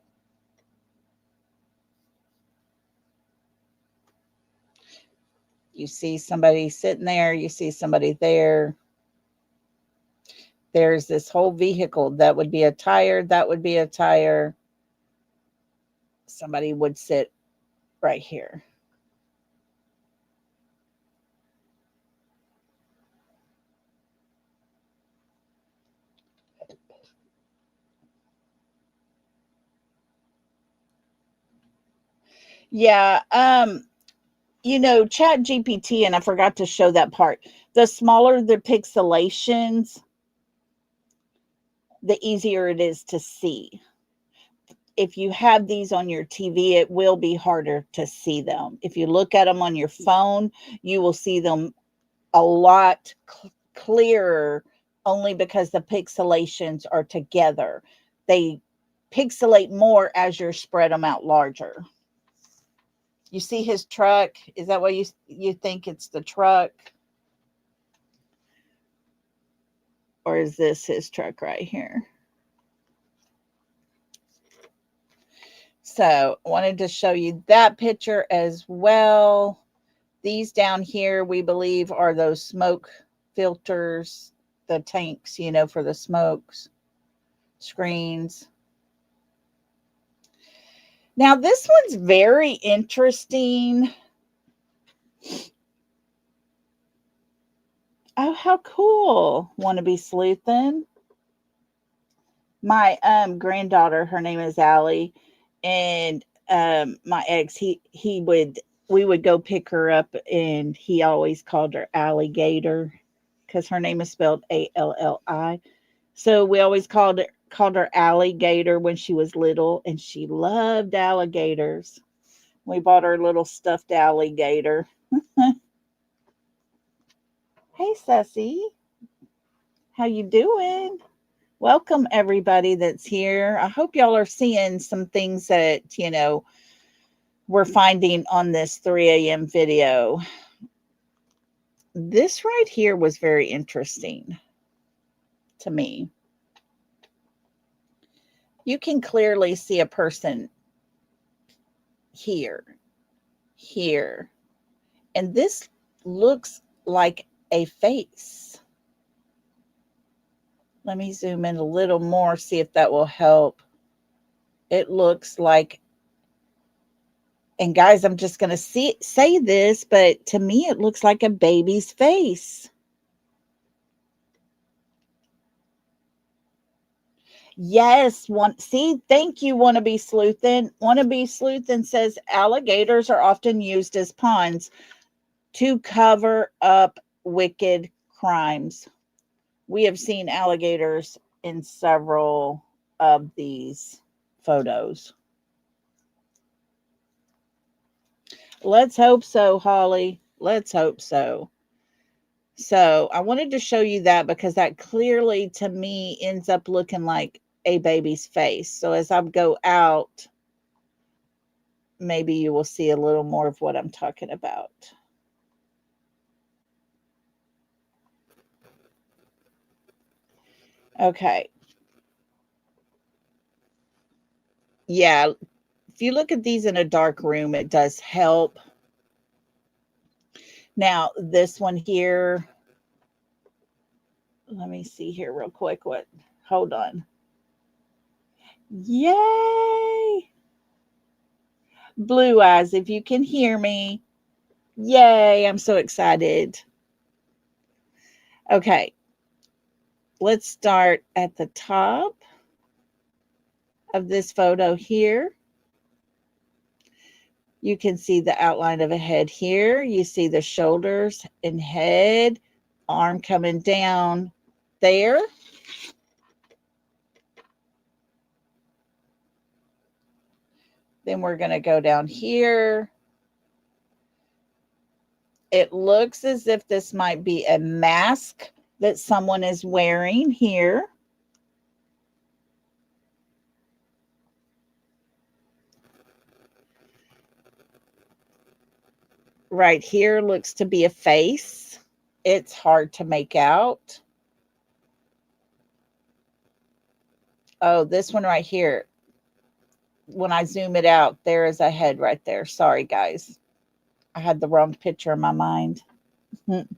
You see somebody sitting there, you see somebody there. There's this whole vehicle. That would be a tire, that would be a tire. Somebody would sit right here. Yeah, Chat GPT, and I forgot to show that part. The smaller the pixelations, the easier it is to see. If you have these on your TV, it will be harder to see them. If you look at them on your phone, you will see them a lot clearer, only because the pixelations are together. They pixelate more as you're spread them out larger. You see his truck? Is that what you think it's the truck? Or is this his truck right here? So I wanted to show you that picture as well. These down here, we believe, are those smoke filters, the tanks, for the smokes, screens. Now, this one's very interesting. Oh, how cool. Want to be sleuthing? My granddaughter, her name is Allie, and my ex, we would go pick her up, and he always called her Alligator because her name is spelled Alli. So we always called her Alligator when she was little, and she loved alligators. We bought her a little stuffed alligator. Hey, Sussy. How you doing? Welcome, everybody that's here. I hope y'all are seeing some things that, we're finding on this 3 a.m. video. This right here was very interesting to me. You can clearly see a person here, and this looks like a face. Let me zoom in a little more, see if that will help. It looks like, and guys, I'm just going to say this, but to me, it looks like a baby's face. Yes, thank you, Wannabe Sleuthin. Wannabe Sleuthin says alligators are often used as pawns to cover up wicked crimes. We have seen alligators in several of these photos. Let's hope so, Holly. Let's hope so. So I wanted to show you that because that clearly, to me, ends up looking like a baby's face. So as I go out, maybe you will see a little more of what I'm talking about. Okay. Yeah, if you look at these in a dark room, it does help. Now, this one here, let me see here real quick. Hold on. Yay! Blue Eyes, if you can hear me. Yay, I'm so excited. Okay, let's start at the top of this photo here. You can see the outline of a head here. You see the shoulders and head, arm coming down there. Then we're going to go down here. It looks as if this might be a mask that someone is wearing here. Right here looks to be a face. It's hard to make out. Oh, this one right here. When I zoom it out, there is a head right there. Sorry, guys. I had the wrong picture in my mind. And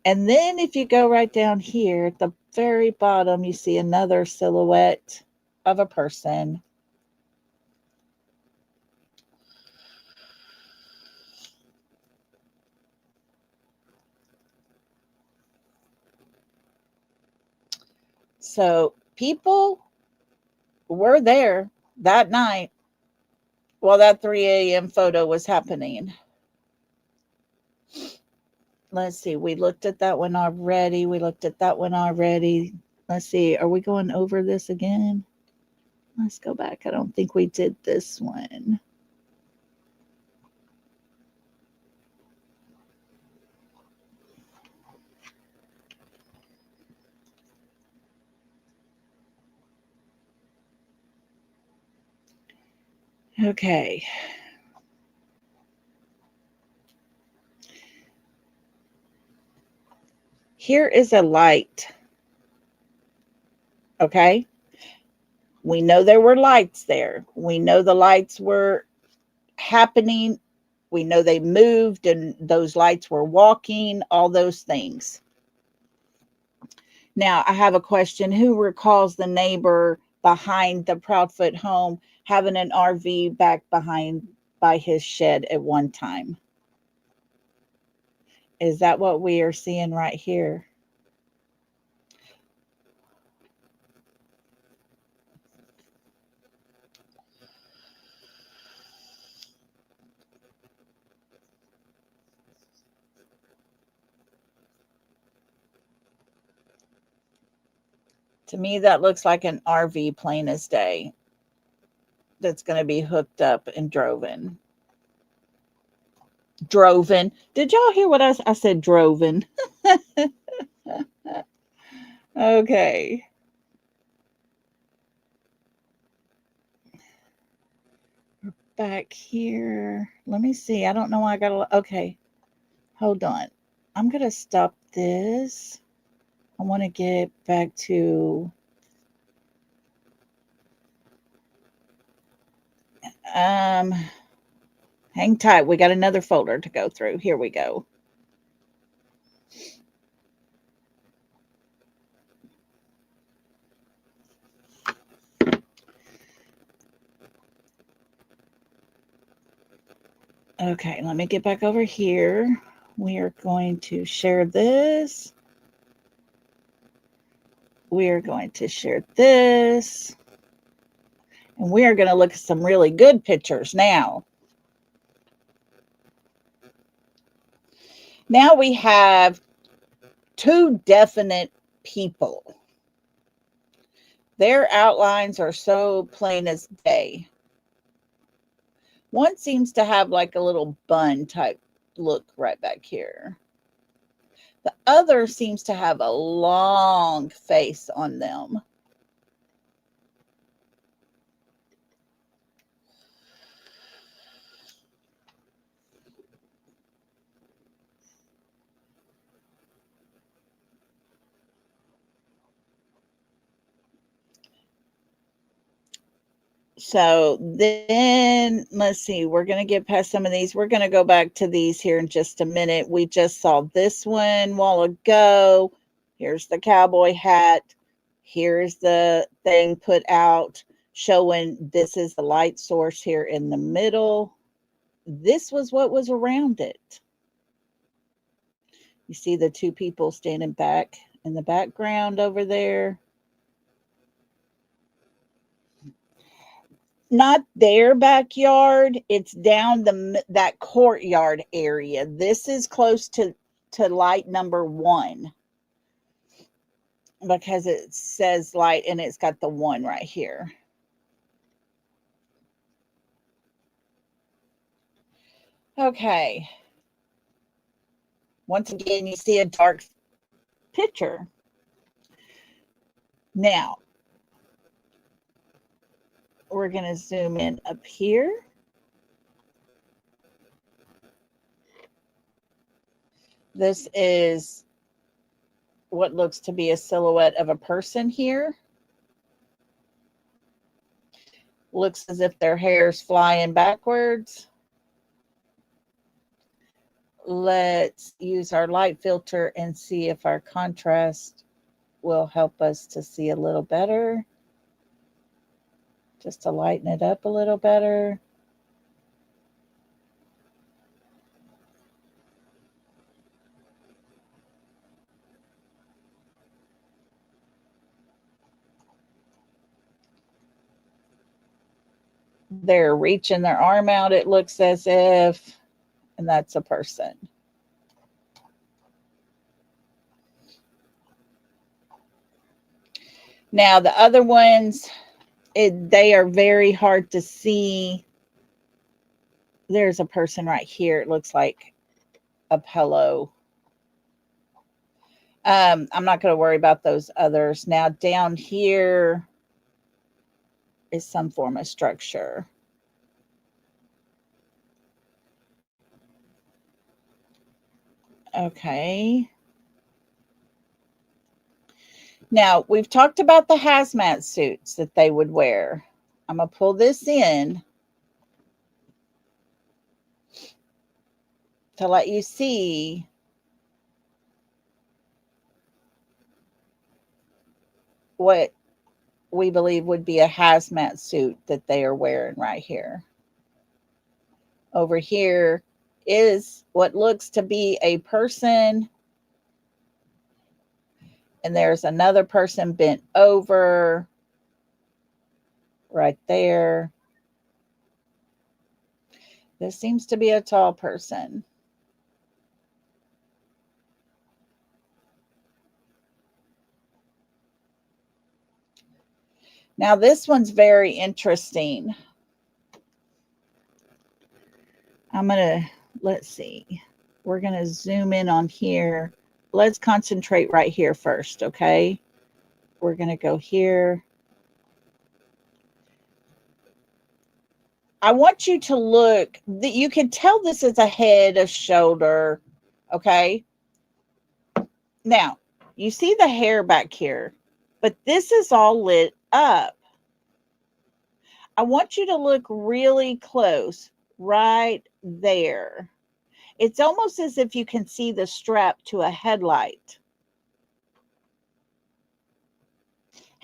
then if you go right down here at the very bottom, you see another silhouette of a person. So people were there that night while that 3 a.m. photo was happening. Let's see. We looked at that one already. Let's see. Are we going over this again? Let's go back. I don't think we did this one. Okay. Here is a light. Okay. We know there were lights there. We know the lights were happening. We know they moved and those lights were walking, all those things. Now, I have a question. Who recalls the neighbor behind the Proudfoot home having an RV back behind by his shed at one time? Is that what we are seeing right here? To me, that looks like an RV plain as day that's going to be hooked up and driven. Did y'all hear what I said? Driven. Okay. We're back here. Let me see. I don't know why I got to. Okay. Hold on. I'm going to stop this. I want to get back to hang tight. We got another folder to go through. Here we go. Okay, let me get back over here. We are going to share this. We are going to share this. And we are going to look at some really good pictures now. Now we have two definite people. Their outlines are so plain as day. One seems to have like a little bun type look right back here. The other seems to have a long face on them. So then let's see, we're going to get past some of these. We're going to go back to these here in just a minute. We just saw this one a while ago. Here's the cowboy hat. Here's the thing put out showing this is the light source here in the middle. This was what was around it. You see the two people standing back in the background over there. Not their backyard. It's down that courtyard area. This is close to light number 1. because it says light and it's got the 1 right here. Okay. Once again, you see a dark picture. Now, we're going to zoom in up here. This is what looks to be a silhouette of a person here. Looks as if their hair's flying backwards. Let's use our light filter and see if our contrast will help us to see a little better. Just to lighten it up a little better. They're reaching their arm out, it looks as if, and that's a person. Now, the other ones, they are very hard to see. There's a person right here. It looks like a pillow. I'm not going to worry about those others. Now, down here is some form of structure. Okay. Now, we've talked about the hazmat suits that they would wear. I'm going to pull this in to let you see what we believe would be a hazmat suit that they are wearing right here. Over here is what looks to be a person. And there's another person bent over right there. This seems to be a tall person. Now, this one's very interesting. Let's see. We're going to zoom in on here. Let's concentrate right here first, okay? We're going to go here. I want you to look. You can tell this is a head, a shoulder, okay? Now, you see the hair back here, but this is all lit up. I want you to look really close right there. It's almost as if you can see the strap to a headlight.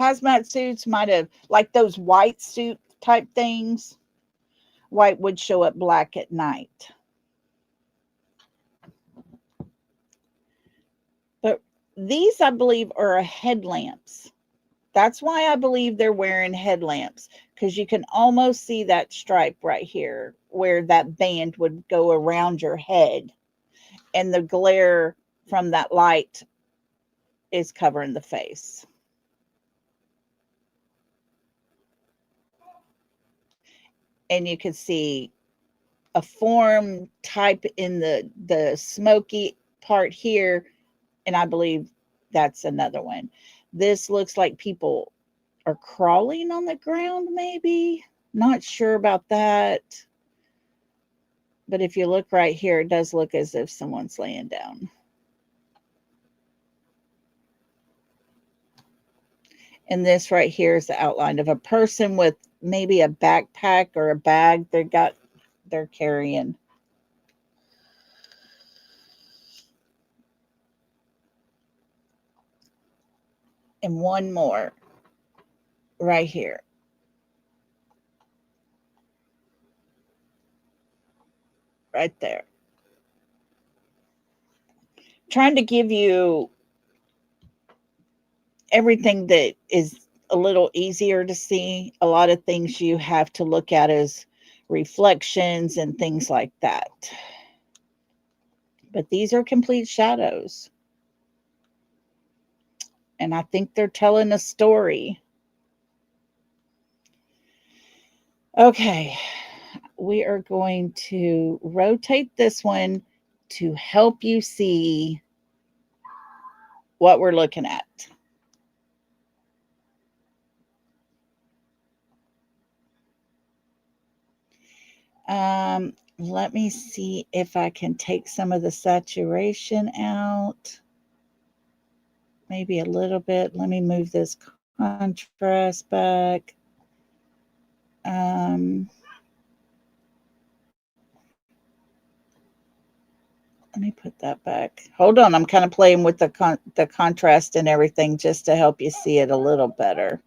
Hazmat suits might have, like those white suit type things, white would show up black at night. But these, I believe, are headlamps. That's why I believe they're wearing headlamps, because you can almost see that stripe right here where that band would go around your head, and the glare from that light is covering the face. And you can see a form type in the smoky part here, and I believe that's another one. This looks like people are crawling on the ground, maybe. Not sure about that. But if you look right here, it does look as if someone's laying down. And this right here is the outline of a person with maybe a backpack or a bag they're carrying. And one more right here. Right there. Trying to give you everything that is a little easier to see. A lot of things you have to look at as reflections and things like that. But these are complete shadows. And I think they're telling a story. Okay, we are going to rotate this one to help you see what we're looking at. Let me see if I can take some of the saturation out. Maybe a little bit. Let me move this contrast back. Let me put that back. Hold on. I'm kind of playing with the contrast and everything just to help you see it a little better.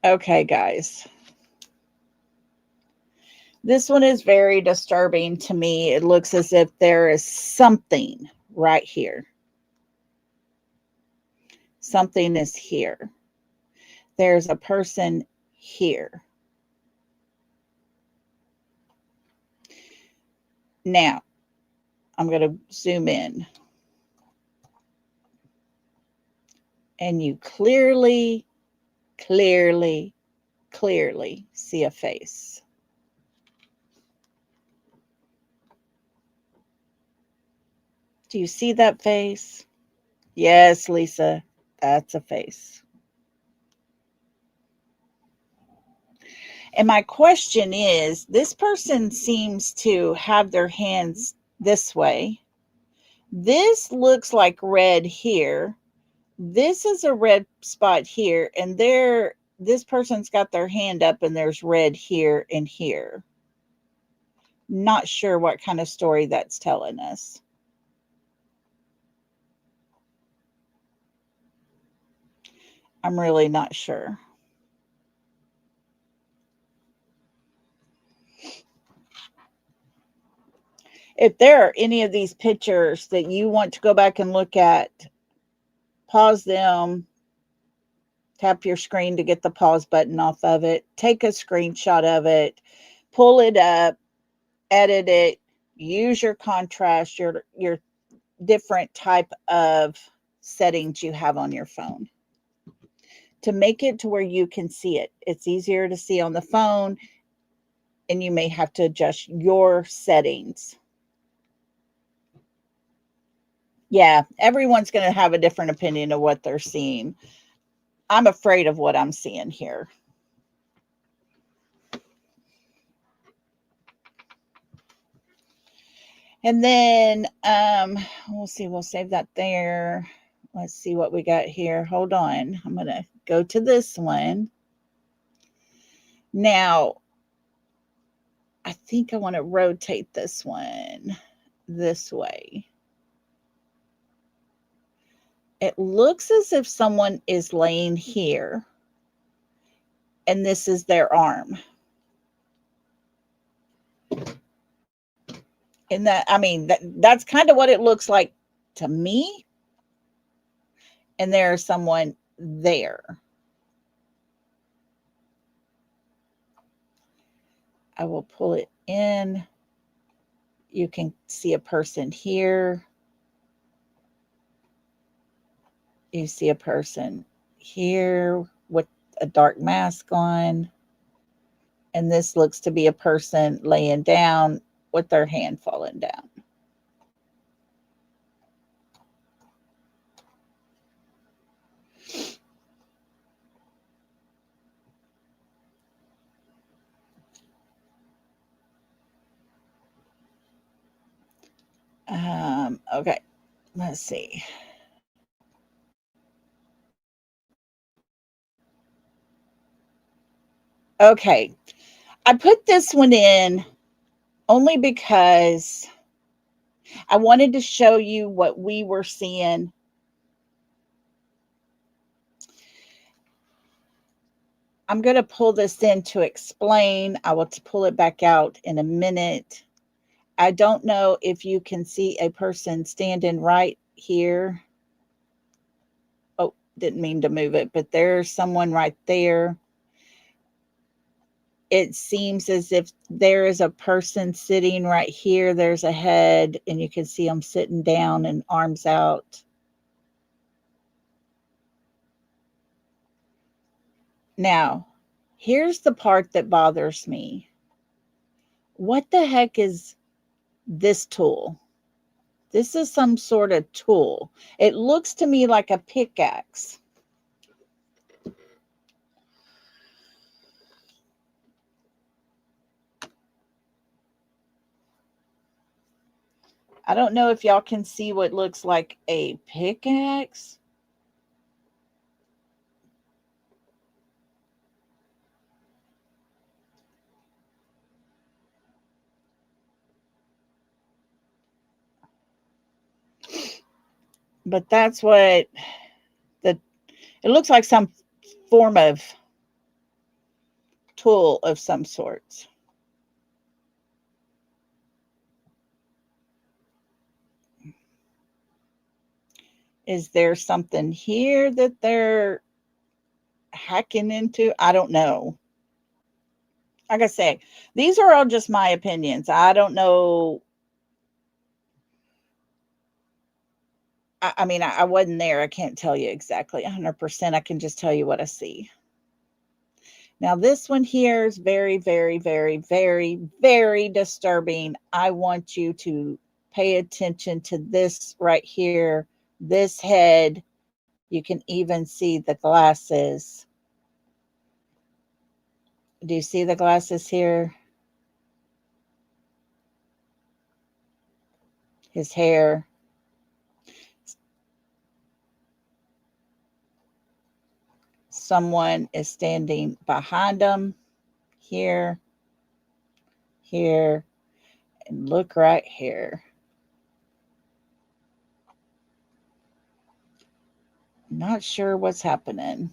Okay, guys. This one is very disturbing to me. It looks as if there is something right here. Something is here. There's a person here. Now, I'm going to zoom in. And you clearly see a face. Do you see that face? Yes, Lisa, that's a face. And my question is, this person seems to have their hands this way. This looks like red here. This is a red spot here, and this person's got their hand up and there's red here and here. Not sure what kind of story that's telling us. I'm really not sure. If there are any of these pictures that you want to go back and look at, pause them, tap your screen to get the pause button off of it, take a screenshot of it, pull it up, edit it, use your contrast, your different type of settings you have on your phone to make it to where you can see it. It's easier to see on the phone, and you may have to adjust your settings. Yeah, everyone's going to have a different opinion of what they're seeing. I'm afraid of what I'm seeing here. And then we'll see. We'll save that there. Let's see what we got here. Hold on. I'm going to go to this one. Now, I think I want to rotate this one this way. It looks as if someone is laying here, and this is their arm. And that, I mean, that's kind of what it looks like to me. And there's someone there. I will pull it in. You can see a person here. You see a person here with a dark mask on. And this looks to be a person laying down with their hand falling down. Okay, let's see. Okay, I put this one in only because I wanted to show you what we were seeing. I'm going to pull this in to explain. I will pull it back out in a minute. I don't know if you can see a person standing right here. Oh, Didn't mean to move it, but there's someone right there. It seems as if there is a person sitting right here. There's a head, and you can see them sitting down and arms out. Now, here's the part that bothers me. What the heck is this tool? This is some sort of tool. It looks to me like a pickaxe. I don't know if y'all can see what looks like a pickaxe. But that's what it looks like, some form of tool of some sort. Is there something here that they're hacking into? I don't know. Like I say, these are all just my opinions. I don't know. I mean, I wasn't there. I can't tell you exactly 100%. I can just tell you what I see. Now, this one here is very, very, very, very, very disturbing. I want you to pay attention to this right here, this head. You can even see the glasses. Do you see the glasses here? His hair. Someone is standing behind him here, here, and look right here. Not sure what's happening.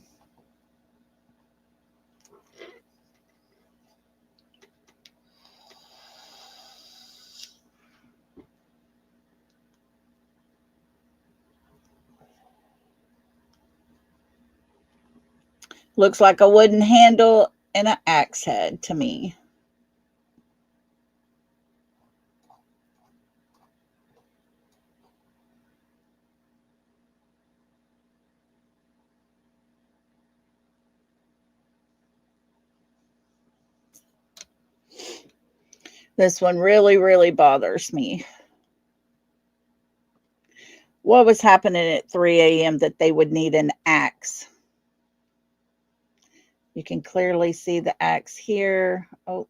Looks like a wooden handle and an axe head to me. This one really, really bothers me. What was happening at 3 a.m. that they would need an axe? You can clearly see the axe here. Oh.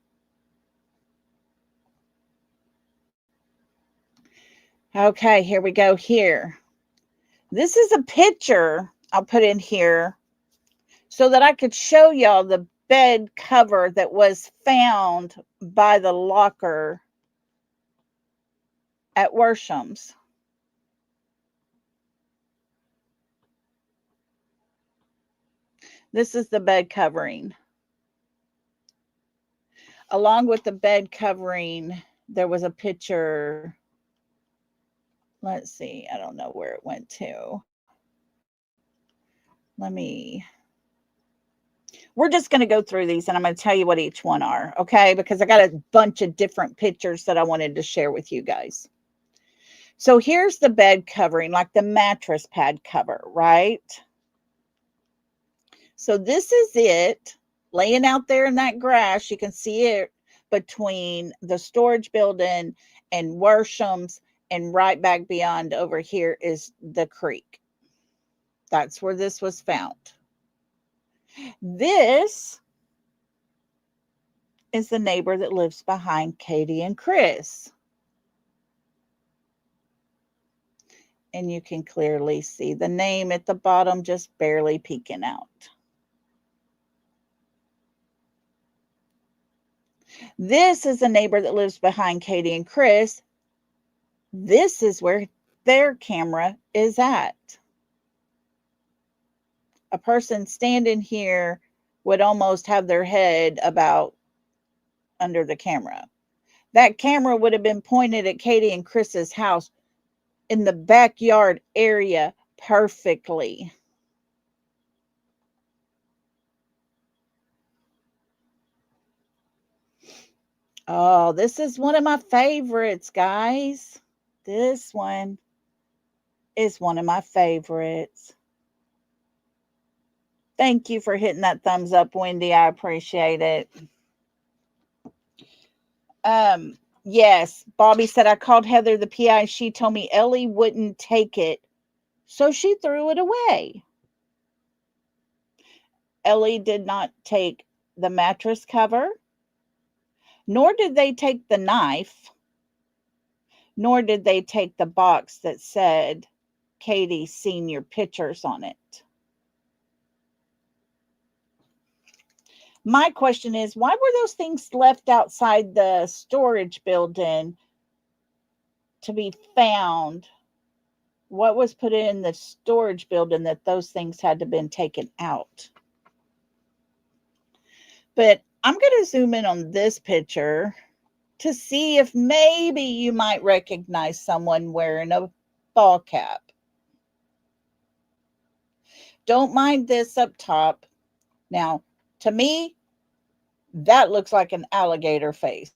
Okay, here we go here. This is a picture I'll put in here so that I could show y'all the bed cover that was found by the locker at Worsham's. This is the bed covering. Along with the bed covering, there was a picture. Let's see. I don't know where it went to. We're just going to go through these and I'm going to tell you what each one are, okay? Because I got a bunch of different pictures that I wanted to share with you guys. So here's the bed covering, like the mattress pad cover, right? So this is it, laying out there in that grass. You can see it between the storage building and Worsham's, and right back beyond over here is the creek. That's where this was found. This is the neighbor that lives behind Katie and Chris. And you can clearly see the name at the bottom just barely peeking out. This is the neighbor that lives behind Katie and Chris. This is where their camera is at. A person standing here would almost have their head about under the camera. That camera would have been pointed at Katie and Chris's house in the backyard area perfectly. Oh, this is one of my favorites, guys. This one is one of my favorites. Thank you for hitting that thumbs up, Wendy. I appreciate it. Yes, Bobby said I called Heather the PI. She told me Ellie wouldn't take it, so she threw it away. Ellie did not take the mattress cover, nor did they take the knife, nor did they take the box that said Katie's senior pictures on it. My question is, why were those things left outside the storage building to be found? What was put in the storage building that those things had to have been taken out? But I'm going to zoom in on this picture to see if maybe you might recognize someone wearing a ball cap. Don't mind this up top. Now, to me, that looks like an alligator face.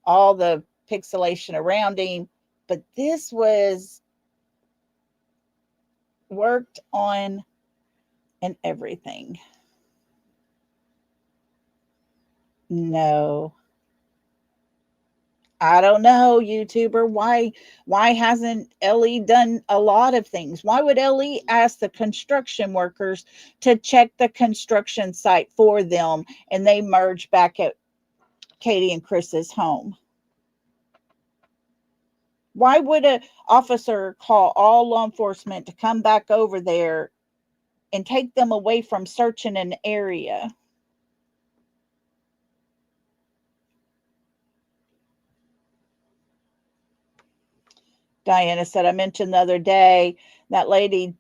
All the pixelation around him, but this was worked on and everything. No. I don't know, YouTuber. Why hasn't Ellie done a lot of things? Why would Ellie ask the construction workers to check the construction site for them and they merge back at Katie and Chris's home? Why would an officer call all law enforcement to come back over there and take them away from searching an area? Diana said, I mentioned the other day that lady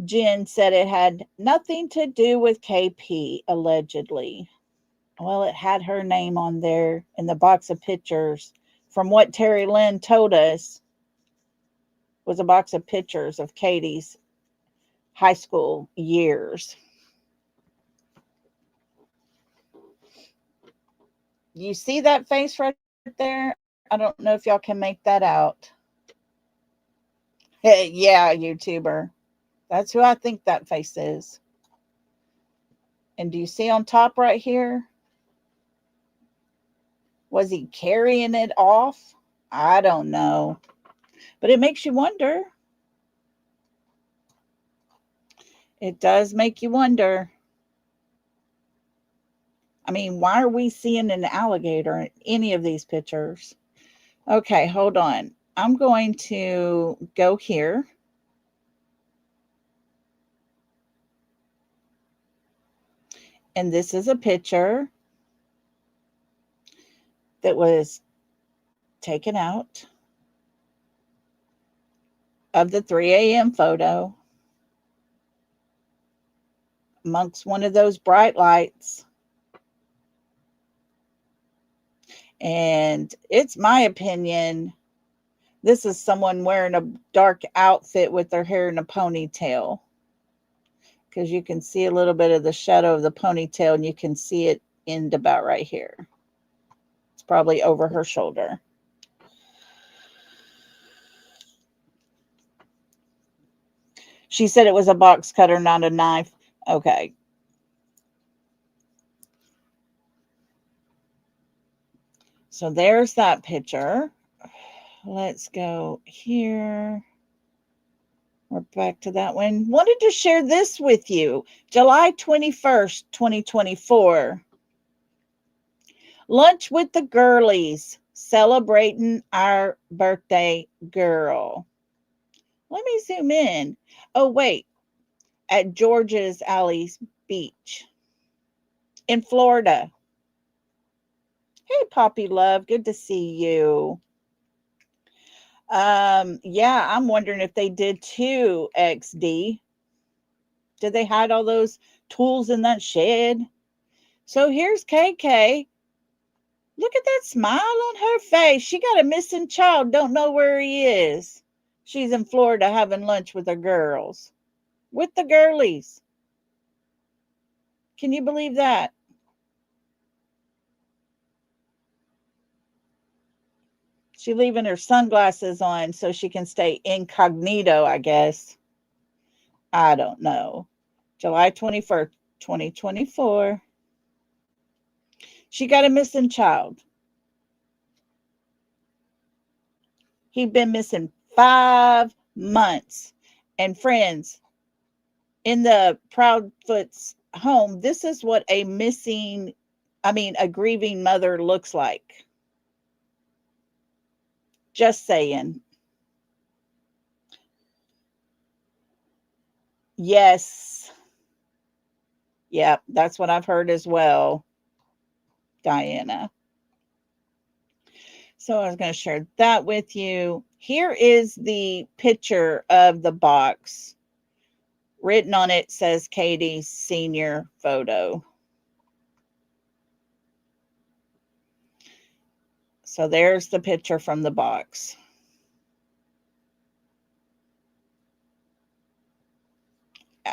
Jen said it had nothing to do with KP, allegedly. Well, it had her name on there in the box of pictures. From what Terry Lynn told us, was a box of pictures of Katie's high school years. You see that face right there? I don't know if y'all can make that out. Hey, yeah, YouTuber. That's who I think that face is. And do you see on top right here? Was he carrying it off? I don't know. But it makes you wonder. It does make you wonder. I mean, why are we seeing an alligator in any of these pictures? Okay, hold on. I'm going to go here. And this is a picture that was taken out of the 3 a.m. photo amongst one of those bright lights. And it's my opinion, this is someone wearing a dark outfit with their hair in a ponytail. Because you can see a little bit of the shadow of the ponytail and you can see it end about right here. It's probably over her shoulder. She said it was a box cutter, not a knife. Okay. So there's that picture. Let's go here. We're back to that one. Wanted to share this with you. July 21st, 2024. Lunch with the girlies, celebrating our birthday girl. Let me zoom in. Oh, wait. At George's Alley's Beach in Florida. Hey, Poppy Love. Good to see you. Yeah, I'm wondering if they did too, XD. Did they hide all those tools in that shed? So here's KK. Look at that smile on her face. She got a missing child, don't know where he is. She's in Florida having lunch with her girls. With the girlies. Can you believe that? She's leaving her sunglasses on so she can stay incognito, I guess. I don't know. July 21st, 2024. She got a missing child. He'd been missing 5 months. And friends, in the Proudfoot's home, this is what a grieving mother looks like. Just saying. Yes. Yep, that's what I've heard as well, Diana. So I was going to share that with you. Here is the picture of the box. Written on it says Katie's senior photo. So there's the picture from the box.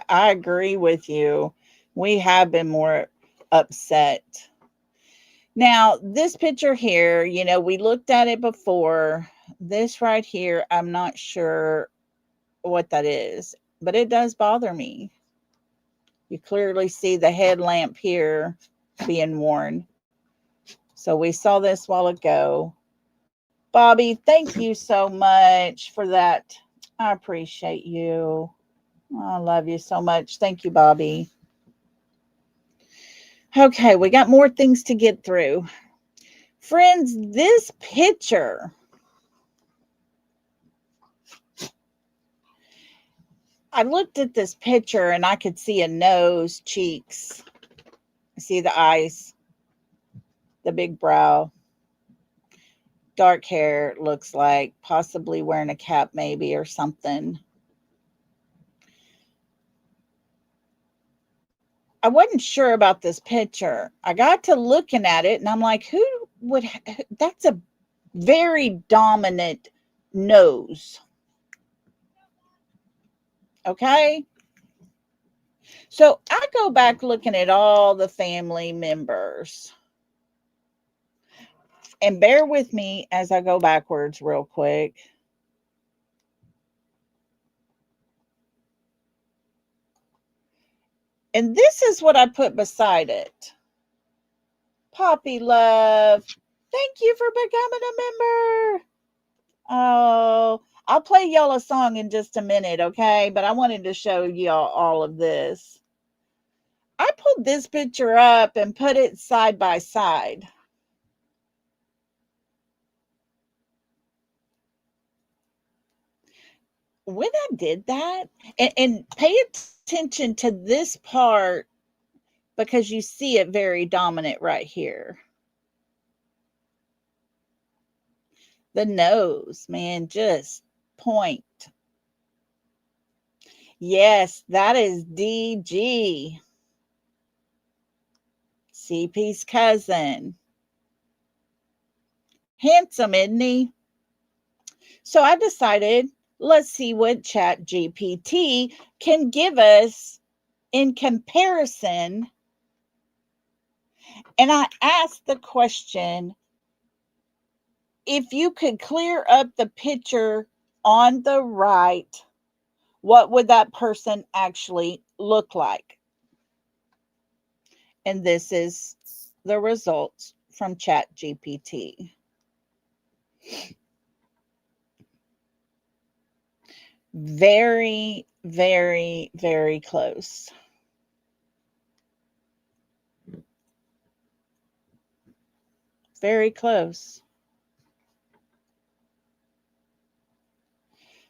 I agree with you. We have been more upset. Now, this picture here, we looked at it before. This right here, I'm not sure what that is, but it does bother me. You clearly see the headlamp here being worn. So we saw this a while ago. Bobby, thank you so much for that. I appreciate you. I love you so much. Thank you, Bobby. Okay, we got more things to get through. Friends, this picture, I looked at this picture and I could see a nose, cheeks. I see the eyes, the big brow, dark hair, looks like, possibly wearing a cap maybe or something. I wasn't sure about this picture. I got to looking at it and I'm like, that's a very dominant nose. Okay. So I go back looking at all the family members. And bear with me as I go backwards real quick. And this is what I put beside it. Poppy Love, thank you for becoming a member. Oh, I'll play y'all a song in just a minute, okay? But I wanted to show y'all all of this. I pulled this picture up and put it side by side. When I did that, and pay attention to this part because you see it very dominant right here. The nose, man, just point. Yes, that is DG. CP's cousin. Handsome, isn't he? So I decided, let's see what ChatGPT can give us in comparison. And I asked the question, if you could clear up the picture on the right, what would that person actually look like? And this is the results from ChatGPT. Very, very, very close. Very close.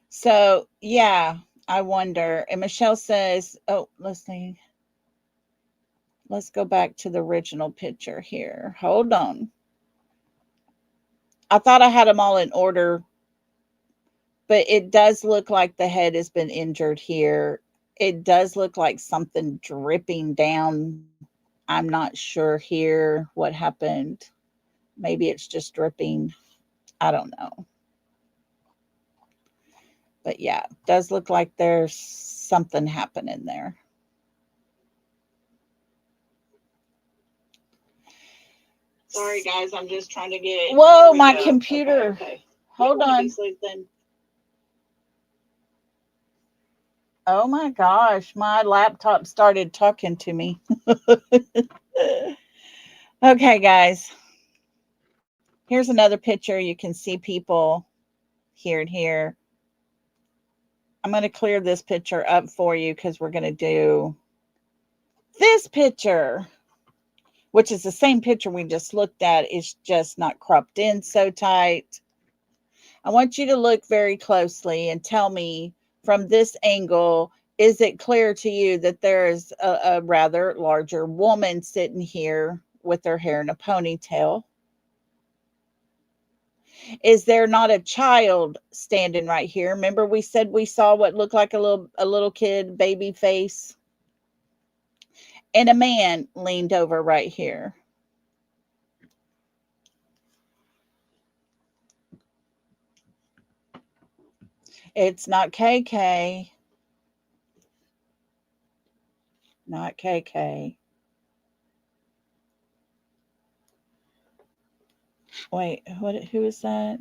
So, yeah, I wonder. And Michelle says, oh, let's see. Let's go back to the original picture here. Hold on. I thought I had them all in order, but it does look like the head has been injured here. It does look like something dripping down. I'm not sure here what happened. Maybe it's just dripping. I don't know. But yeah, it does look like there's something happening there. Sorry, guys. I'm just trying to get... Whoa, my computer. Okay. hold on. Oh my gosh, my laptop started talking to me. Okay, guys. Here's another picture. You can see people here and here. I'm going to clear this picture up for you because we're going to do this picture, which is the same picture we just looked at. It's just not cropped in so tight. I want you to look very closely and tell me from this angle, is it clear to you that there is a rather larger woman sitting here with her hair in a ponytail? Is there not a child standing right here? Remember we said we saw what looked like a little kid, baby face? And a man leaned over right here. It's not KK. Not KK. Wait, who is that?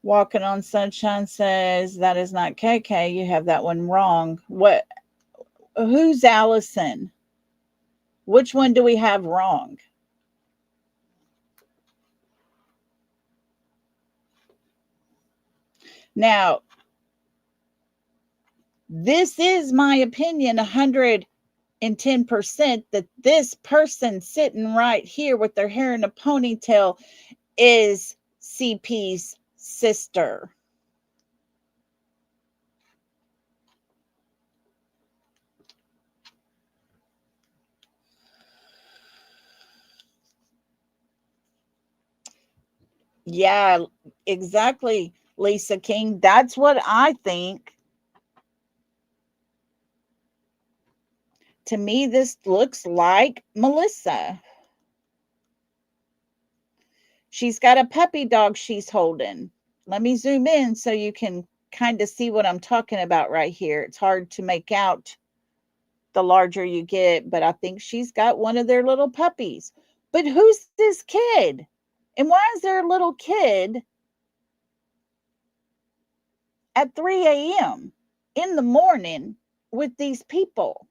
Walking on Sunshine says that is not KK. You have that one wrong. Who's Allison? Which one do we have wrong? Now, this is my opinion 110% that this person sitting right here with their hair in a ponytail is CP's sister. Yeah, exactly, Lisa King. That's what I think. To me, this looks like Melissa. She's got a puppy dog she's holding. Let me zoom in so you can kind of see what I'm talking about right here. It's hard to make out the larger you get, but I think she's got one of their little puppies. But who's this kid? And why is there a little kid at 3 a.m. in the morning with these people?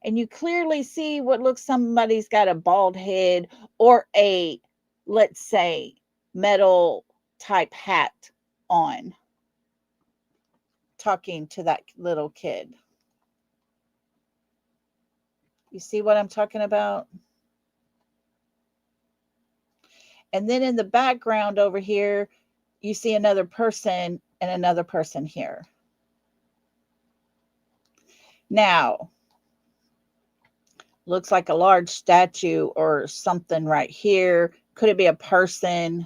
And you clearly see what looks somebody's got a bald head or a, let's say, metal type hat on, talking to that little kid. You see what I'm talking about? And then in the background over here, you see another person and another person here. Now, looks like a large statue or something right here. Could it be a person?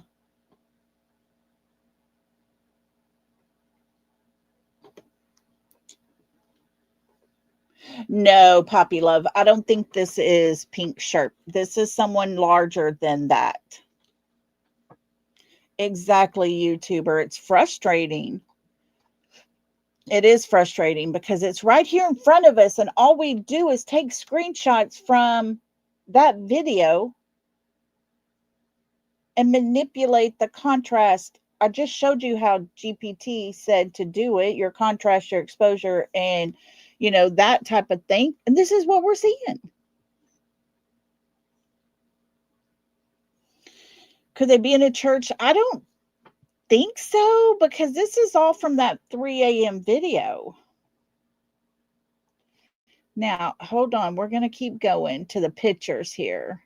No, Poppy Love. I don't think this is Pink Shirt. This is someone larger than that. Exactly, YouTuber. It's frustrating. It is frustrating because it's right here in front of us, and all we do is take screenshots from that video and manipulate the contrast. I just showed you how GPT said to do it, your contrast, your exposure, and that type of thing. And this is what we're seeing. Could they be in a church? I don't think so, because this is all from that 3 a.m. video. Now, hold on. We're going to keep going to the pictures here.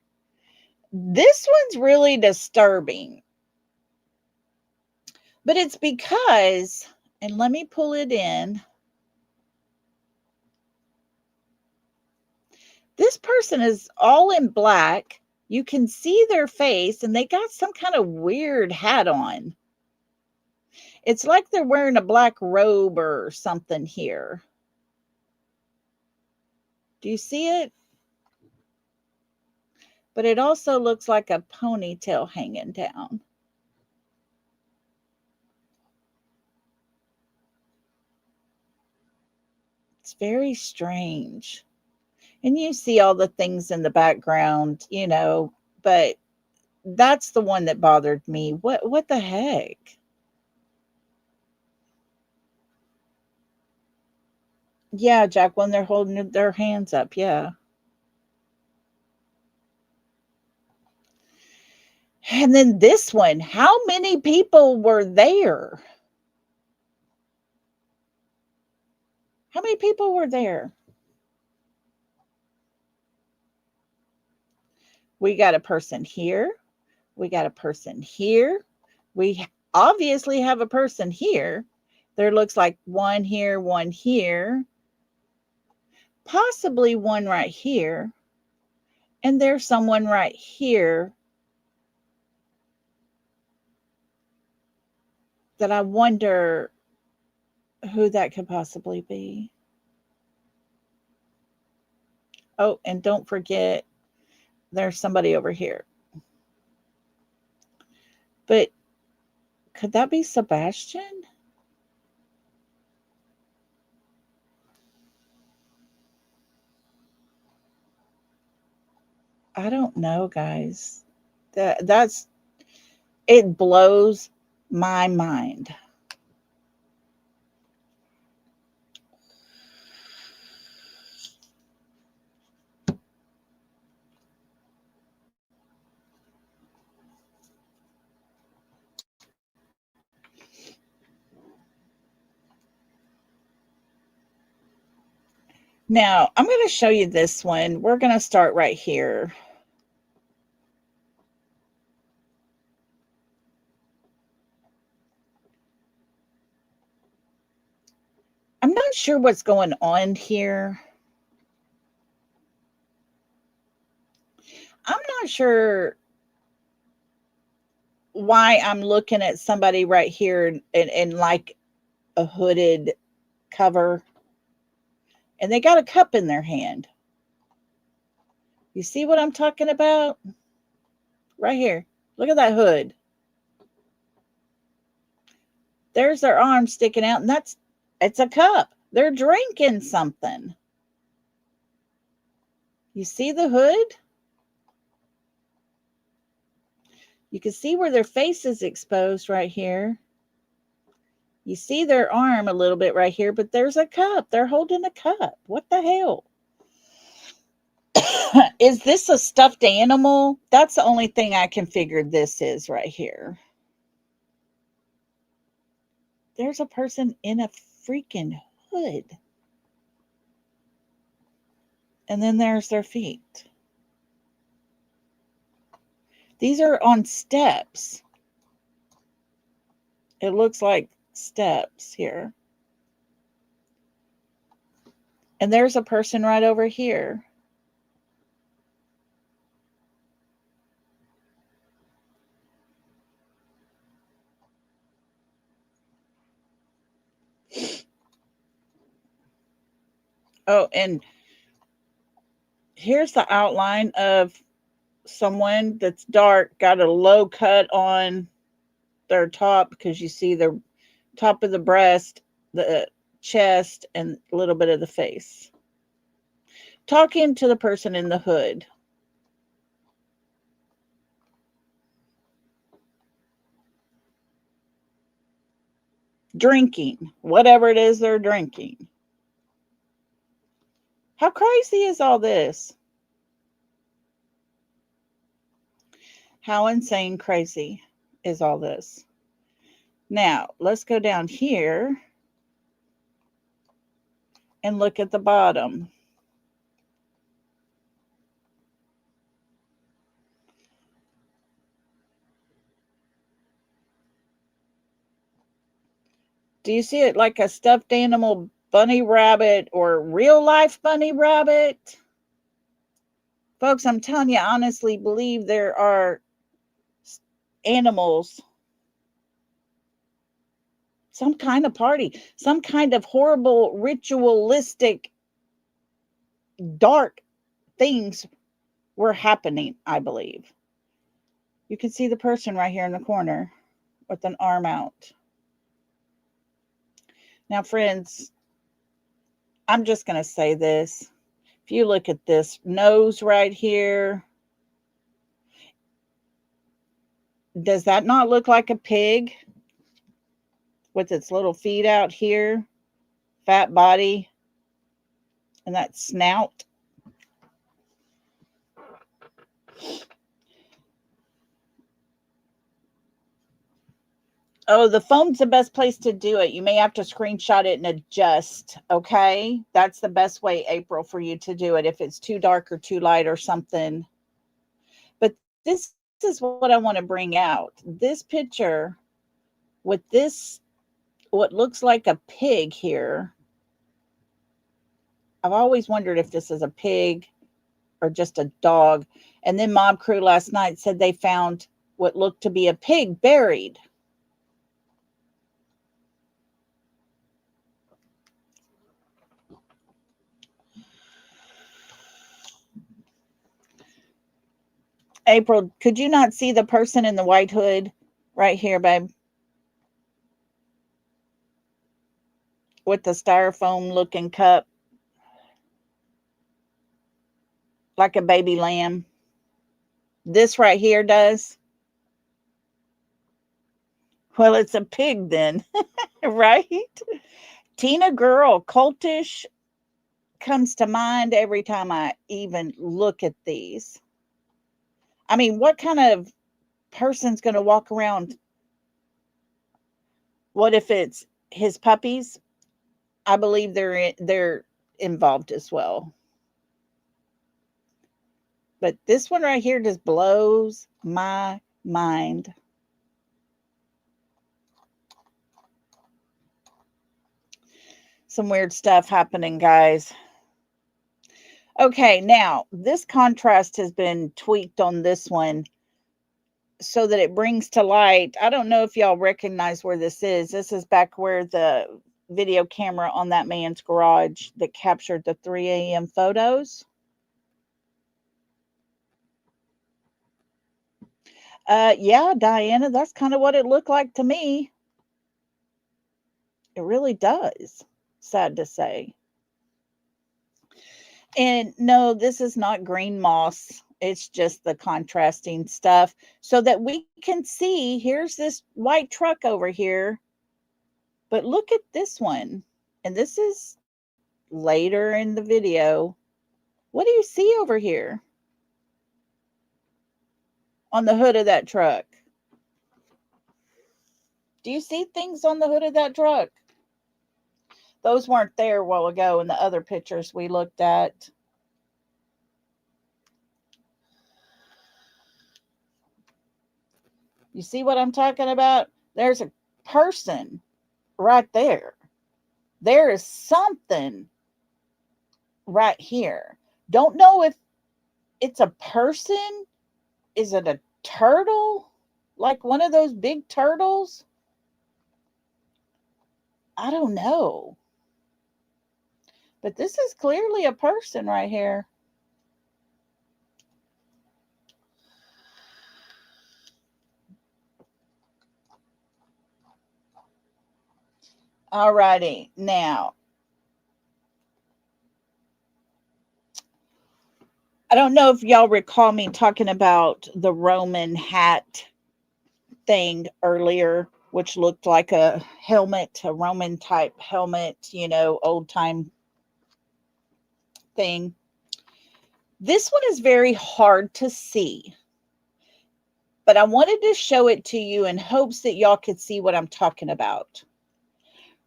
This one's really disturbing. But it's because, and let me pull it in. This person is all in black. You can see their face, and they got some kind of weird hat on. It's like they're wearing a black robe or something here. Do you see it? But it also looks like a ponytail hanging down. It's very strange. And you see all the things in the background, but that's the one that bothered me. What the heck? Yeah, Jack, when they're holding their hands up, yeah. And then this one, how many people were there? How many people were there? We got a person here. We got a person here. We obviously have a person here. There looks like one here, possibly one right here. And there's someone right here that I wonder who that could possibly be. Oh, and don't forget, there's somebody over here. But could that be Sebastian? I don't know, guys. That's it blows my mind. Now, I'm going to show you this one. We're going to start right here. I'm not sure what's going on here. I'm not sure why I'm looking at somebody right here in like a hooded cover. And they got a cup in their hand. You see what I'm talking about? Right here. Look at that hood. There's their arm sticking out, and it's a cup. They're drinking something. You see the hood? You can see where their face is exposed right here. You see their arm a little bit right here, but there's a cup. They're holding a cup. What the hell? Is this a stuffed animal? That's the only thing I can figure this is right here. There's a person in a freaking hood. And then there's their feet. These are on steps. It looks like steps here. And there's a person right over here. Oh, and here's the outline of someone that's dark, got a low cut on their top because you see the top of the breast, the chest, and a little bit of the face. Talking to the person in the hood. Drinking, whatever it is they're drinking. How crazy is all this? How insane crazy is all this? Now, let's go down here and look at the bottom. Do you see it like a stuffed animal bunny rabbit or real life bunny rabbit? Folks, I'm telling you, I honestly believe there are animals, some kind of party, some kind of horrible, ritualistic, dark things were happening, I believe. You can see the person right here in the corner with an arm out. Now, friends, I'm just going to say this. If you look at this nose right here, Does that not look like a pig with its little feet out here, fat body, and that snout? Oh, the phone's the best place to do it. You may have to screenshot it and adjust. Okay. That's the best way, April, for you to do it. If it's too dark or too light or something. But this is what I want to bring out. This picture with this, what looks like a pig here. I've always wondered if this is a pig or just a dog. And then Mob Crew last night said they found what looked to be a pig buried. April, could you not see the person in the white hood right here, babe? With the styrofoam looking cup. Like a baby lamb. This right here does. Well, it's a pig then, right? Tina Girl, cultish comes to mind every time I even look at these. I mean, what kind of person's going to walk around? What if it's his puppies? I believe they're involved as well. But this one right here just blows my mind. Some weird stuff happening, guys. Okay, now this contrast has been tweaked on this one so that it brings to light. I don't know if y'all recognize where this is. This is back where the video camera on that man's garage that captured the 3 a.m. photos. Yeah, Diana, that's kind of what it looked like to me. It really does. Sad to say. And no, this is not green moss. It's just the contrasting stuff so that we can see. Here's this white truck over here. But look at this one. And this is later in the video. What do you see over here? On the hood of that truck. Do you see things on the hood of that truck? Those weren't there a while ago in the other pictures we looked at. You see what I'm talking about? There's a person right there. There is something right here. Don't know if it's a person. Is it a turtle? Like one of those big turtles? I don't know. But this is clearly a person right here. All righty. Now, I don't know if y'all recall me talking about the Roman hat thing earlier, which looked like a helmet, a Roman type helmet, you know, old time thing. This one is very hard to see, but I wanted to show it to you in hopes that y'all could see what I'm talking about.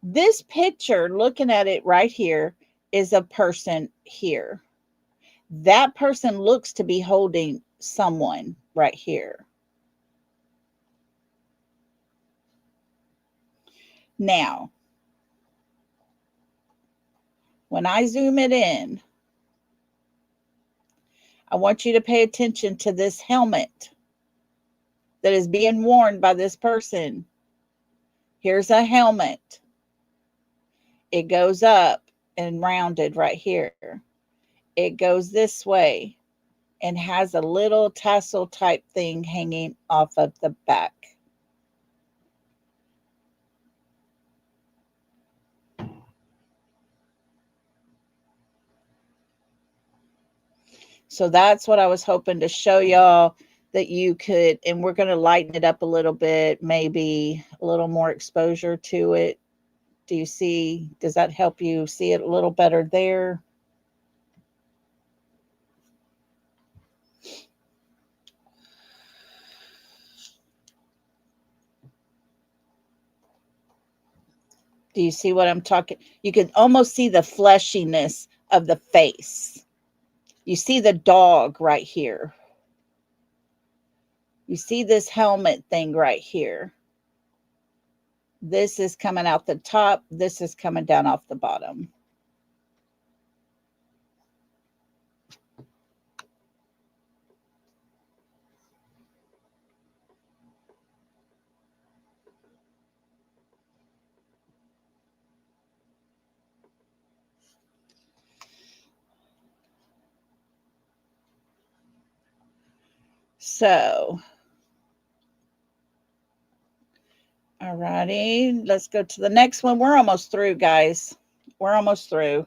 This picture, looking at it right here, is a person here. That person looks to be holding someone right here. Now, when I zoom it in, I want you to pay attention to this helmet that is being worn by this person. Here's a helmet. It goes up and rounded right here. It goes this way and has a little tassel type thing hanging off of the back. So that's what I was hoping to show y'all. that you could, and we're going to lighten it up a little bit, maybe a little more exposure to it. Do you see? Does that help you see it a little better there? Do you see what I'm talking? You can almost see the fleshiness of the face. You see the dog right here. You see this helmet thing right here. This is coming out the top. This is coming down off the bottom. So, all righty, let's go to the next one. We're almost through, guys. We're almost through.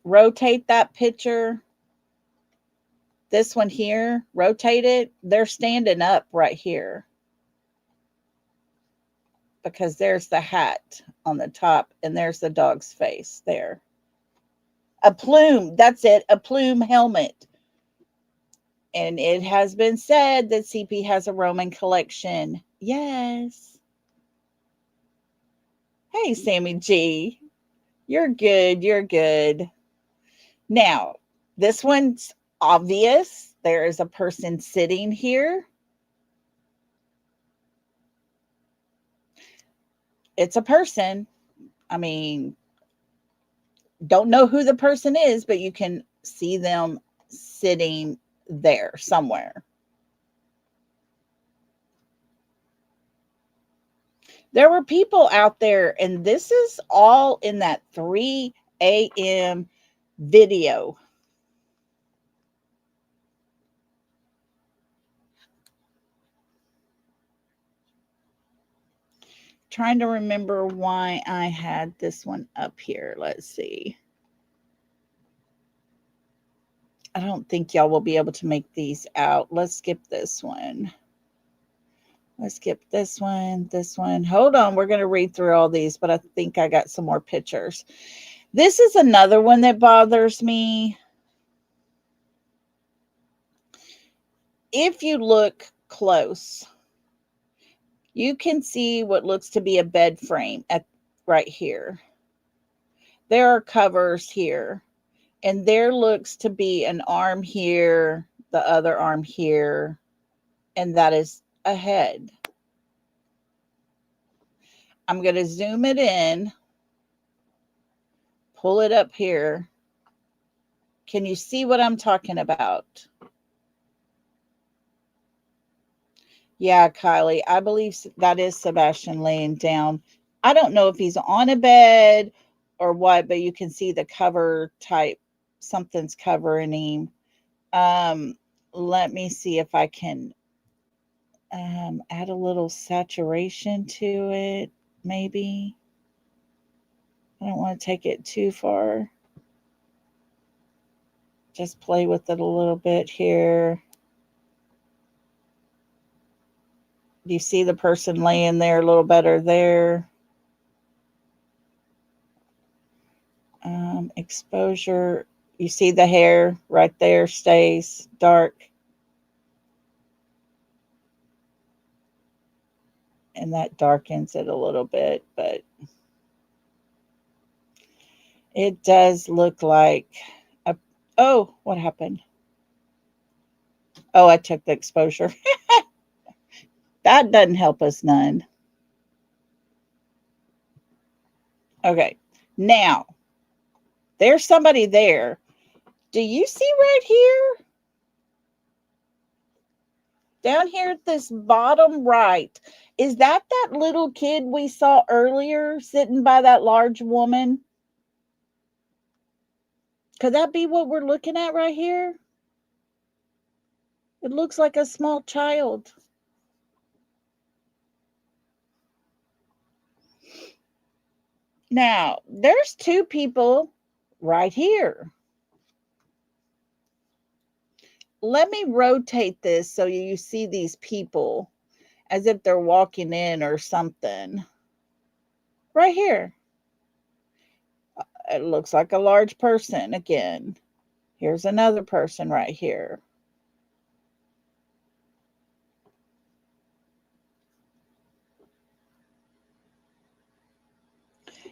Rotate that picture. This one here, rotate it. They're standing up right here because there's the hat on the top and there's the dog's face there. A plume, that's it, a plume helmet. And it has been said that CP has a Roman collection. Yes. Hey, Sammy G. You're good. You're good. Now, this one's obvious. There is a person sitting here. It's a person. I mean, don't know who the person is, but you can see them sitting there somewhere. There were people out there, and this is all in that 3 a.m. video. Trying to remember why I had this one up here. Let's see. I don't think y'all will be able to make these out. Let's skip this one. Let's skip this one, this one. Hold on. We're going to read through all these, but I think I got some more pictures. This is another one that bothers me. If you look close, you can see what looks to be a bed frame right here. There are covers here, and there looks to be an arm here, the other arm here, and that is a head. I'm going to zoom it in, pull it up here. Can you see what I'm talking about? Yeah, Kylie, I believe that is Sebastian laying down. I don't know if he's on a bed or what, but you can see the cover type. Something's covering him. Let me see if I can add a little saturation to it, maybe. I don't want to take it too far. Just play with it a little bit here. Do you see the person laying there a little better there? Exposure. You see the hair right there stays dark. And that darkens it a little bit, but it does look like a, oh, what happened? Oh, I took the exposure. That doesn't help us none. Okay, now there's somebody there. Do you see right here? Down here at this bottom right, is that little kid we saw earlier sitting by that large woman? Could that be what we're looking at right here? It looks like a small child. Now, there's two people right here. let me rotate this so you see these people as if they're walking in or something. Right here. It looks like a large person again. Here's another person right here.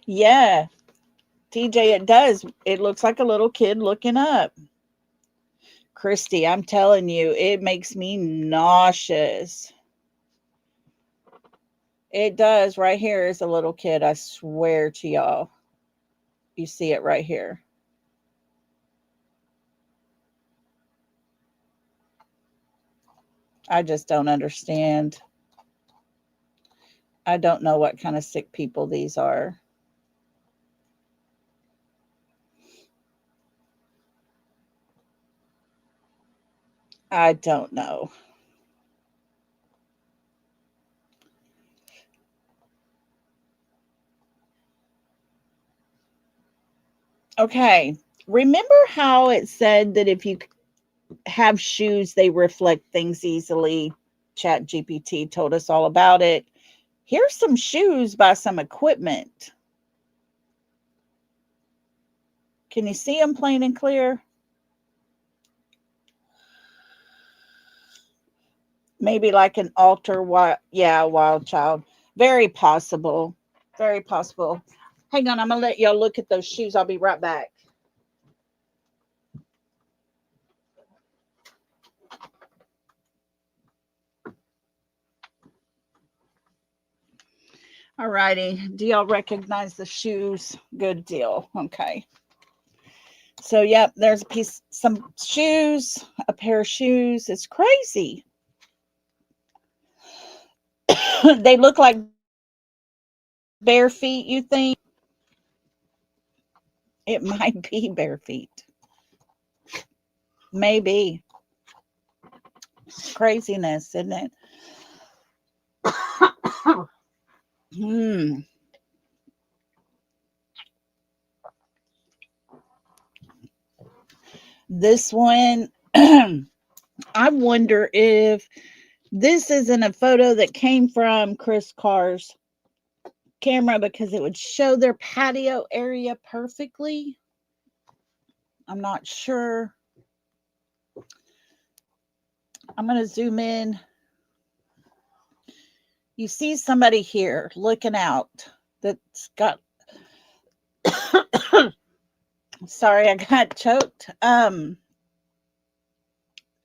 Yeah, TJ, it does. It looks like a little kid looking up. Christy, I'm telling you, it makes me nauseous. It does. Right here is a little kid. I swear to y'all. You see it right here. I just don't understand. I don't know what kind of sick people these are. I don't know. Okay. Remember how it said that if you have shoes, they reflect things easily? Chat GPT told us all about it. Here's some shoes by some equipment. Can you see them plain and clear? Maybe like an altar, wild child. Very possible. Very possible. Hang on, I'm going to let y'all look at those shoes. I'll be right back. All righty. Do y'all recognize the shoes? Good deal. Okay. So, yep, there's some shoes, a pair of shoes. It's crazy. They look like bare feet, you think? It might be bare feet. Maybe. Craziness, isn't it? This one, I wonder if this isn't a photo that came from Chris Carr's camera, because it would show their patio area perfectly. I'm not sure. I'm going to zoom in. You see somebody here looking out that's got sorry, I got choked.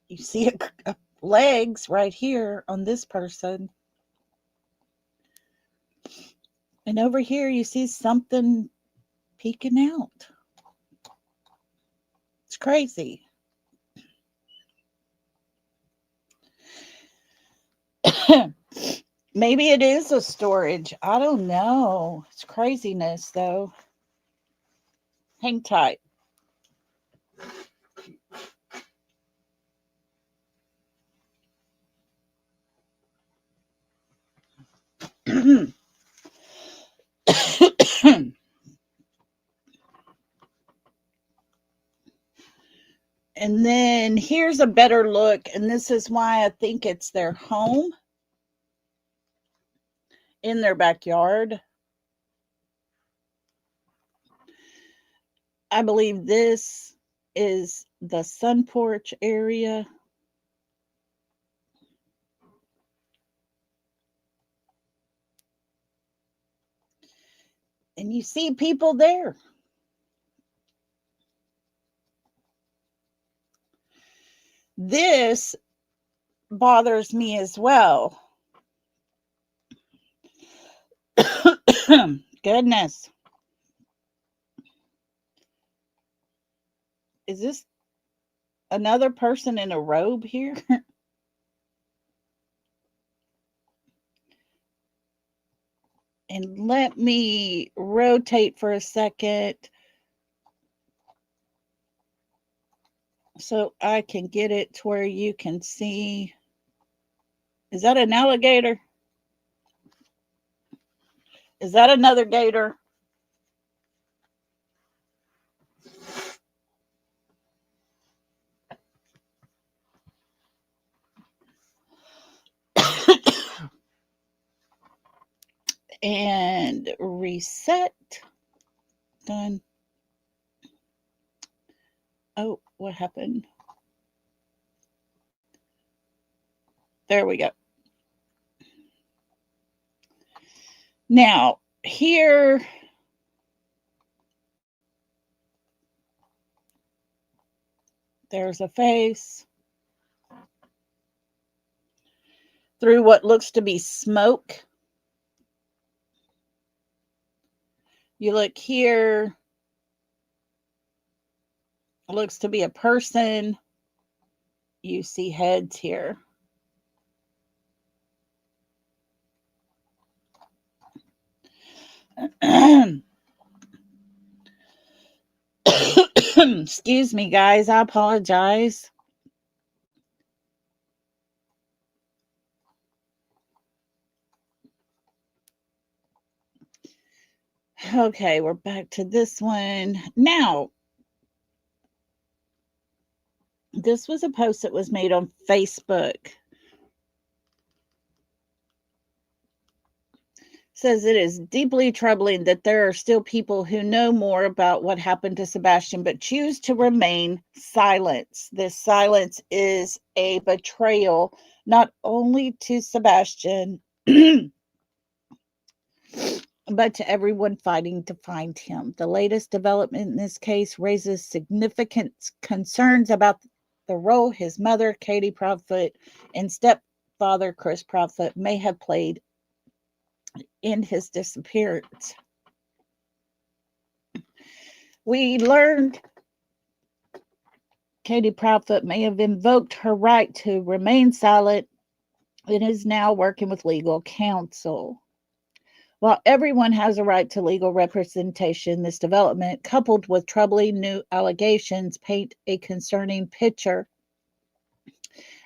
You see legs right here on this person. And over here you see something peeking out. It's crazy. Maybe it is a storage. I don't know. It's craziness though. Hang tight. And then here's a better look, and this is why I think it's their home in their backyard. I believe this is the sun porch area. And you see people there. This bothers me as well. Goodness. Is this another person in a robe here? And let me rotate for a second so I can get it to where you can see. Is that an alligator? Is that another gator? And reset. Done. Oh, what happened? There we go. Now, here, there's a face through what looks to be smoke. You look here, it looks to be a person. You see heads here. Excuse me, guys. I apologize. Okay, we're back to this one. Now, this was a post that was made on Facebook. Says it is deeply troubling that there are still people who know more about what happened to Sebastian but choose to remain silent. This silence is a betrayal not only to Sebastian but to everyone fighting to find him. The latest development in this case raises significant concerns about the role his mother, Katie Proudfoot, and stepfather, Chris Proudfoot, may have played in his disappearance. We learned Katie Proudfoot may have invoked her right to remain silent and is now working with legal counsel. While everyone has a right to legal representation, this development, coupled with troubling new allegations, paint a concerning picture.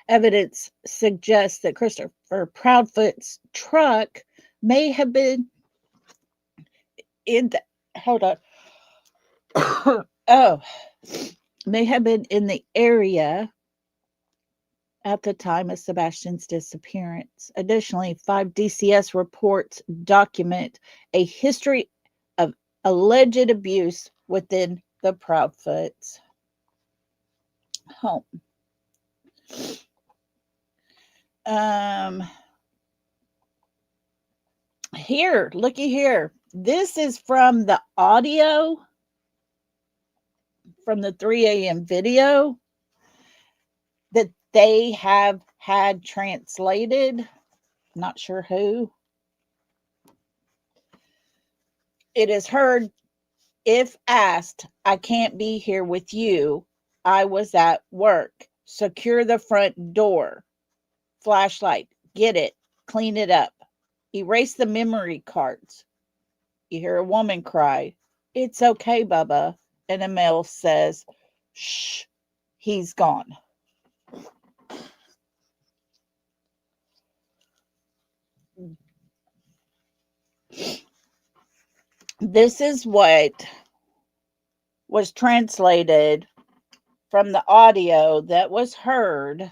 Evidence suggests that Christopher Proudfoot's truck may have been in the, hold on. May have been in the area at the time of Sebastian's disappearance. Additionally, 5 DCS reports document a history of alleged abuse within the Proudfoot's home. Here, looky here. This is from the audio from the 3 a.m. video that they have had translated. Not sure who. It is heard, if asked, I can't be here with you. I was at work. Secure the front door. Flashlight. Get it. Clean it up. Erase the memory cards. You hear a woman cry, it's okay, Bubba. And a male says, shh, he's gone. This is what was translated from the audio that was heard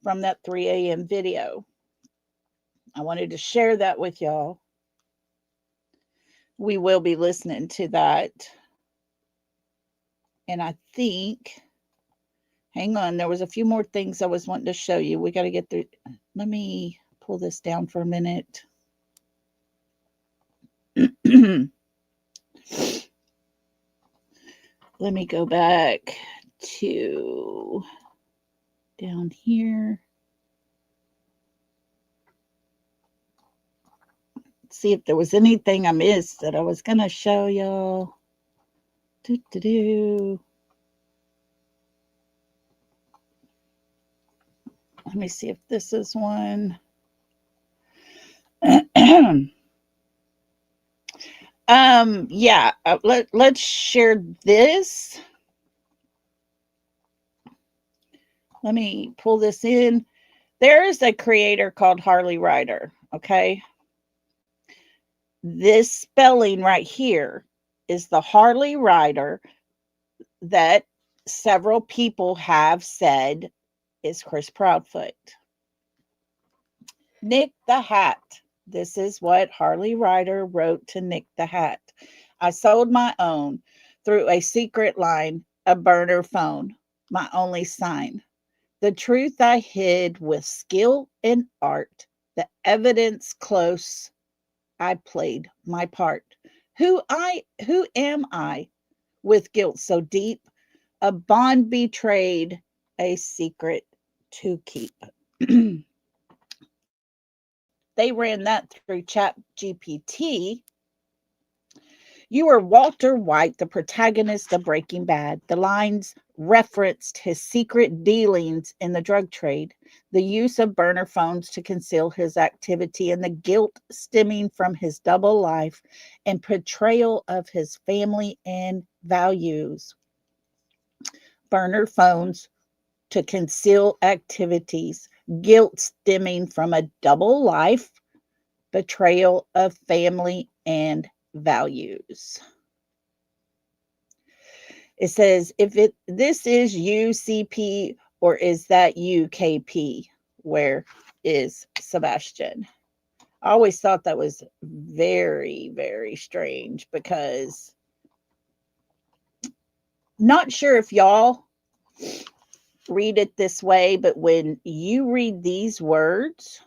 from that 3 a.m. video. I wanted to share that with y'all. We will be listening to that. And I think, hang on, there was a few more things I was wanting to show you. We got to get through. Let me pull this down for a minute. Let me go back to down here. See if there was anything I missed that I was going to show y'all. Let me see if this is one. Yeah, let's share this. Let me pull this in. There is a creator called Harley Ryder, okay? This spelling right here is the Harley Ryder that several people have said is Chris Proudfoot. Nick the Hat This is what Harley Ryder wrote to Nick the Hat. I sold my own through a secret line, a burner phone, my only sign. The truth I hid with skill and art, the evidence close. I played my part. Who am I with guilt so deep? A bond betrayed, a secret to keep. They ran that through Chat GPT. You were Walter White, the protagonist of Breaking Bad. The lines referenced his secret dealings in the drug trade, the use of burner phones to conceal his activity, and the guilt stemming from his double life and portrayal of his family and values. Burner phones to conceal activities, guilt stemming from a double life, betrayal of family and values. It says, this is UCP or is that UKP? Where is Sebastian? I always thought that was very, very strange because not sure if y'all read it this way, but when you read these words,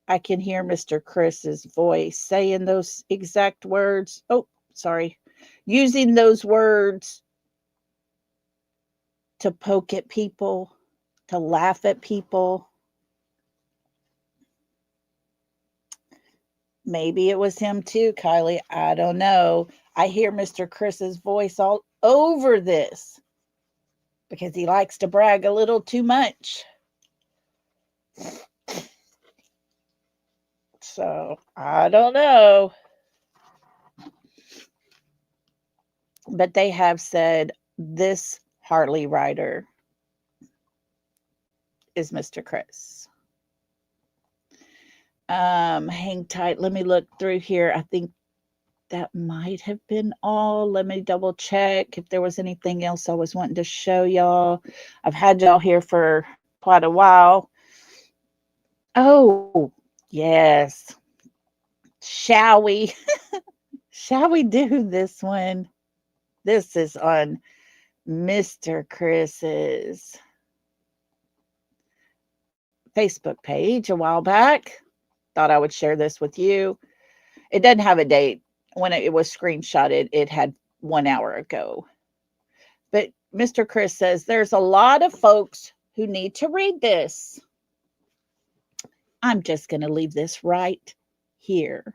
I can hear Mr. Chris's voice saying those exact words. Oh, sorry. Using those words to poke at people, to laugh at people. Maybe it was him too, Kylie. I don't know. I hear Mr. Chris's voice all over this because he likes to brag a little too much. So, I don't know. But they have said this Harley Ryder is Mr. Chris. Hang tight. Let me look through here. I think that might have been all. Let me double check if there was anything else I was wanting to show y'all. I've had y'all here for quite a while. Oh, yes. Shall we? Shall we do this one? This is on Mr. Chris's Facebook page a while back. Thought I would share this with you. It doesn't have a date. When it was screenshotted, it had 1 hour ago. But Mr. Chris says there's a lot of folks who need to read this. I'm just going to leave this right here.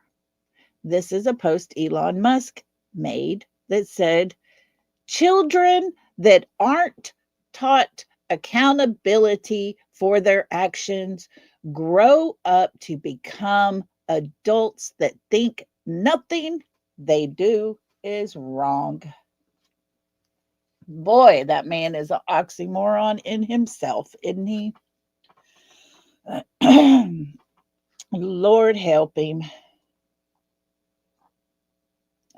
This is a post Elon Musk made that said, children that aren't taught accountability for their actions grow up to become adults that think nothing they do is wrong. Boy, that man is an oxymoron in himself, isn't he? Lord help him.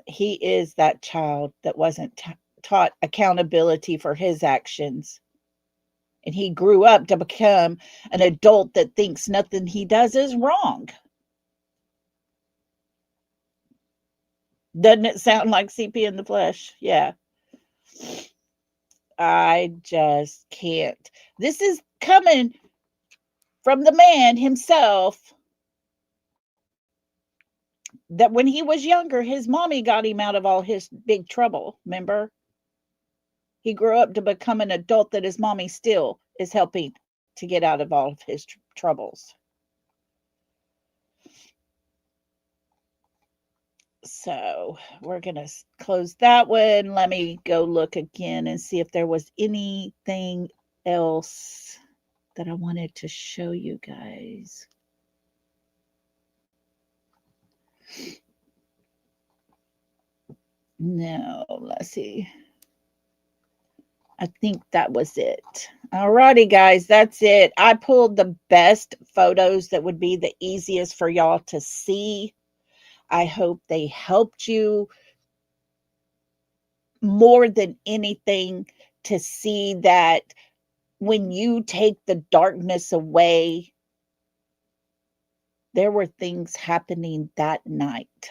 He is that child that wasn't taught accountability for his actions. And he grew up to become an adult that thinks nothing he does is wrong. Doesn't it sound like CP in the flesh? Yeah. I just can't. This is coming from the man himself that when he was younger, his mommy got him out of all his big trouble. Remember? He grew up to become an adult that his mommy still is helping to get out of all of his troubles. So we're going to close that one. Let me go look again and see if there was anything else that I wanted to show you guys. No, let's see. I think that was it. Alrighty, guys, that's it. I pulled the best photos that would be the easiest for y'all to see. I hope they helped you more than anything to see that when you take the darkness away, There were things happening that night.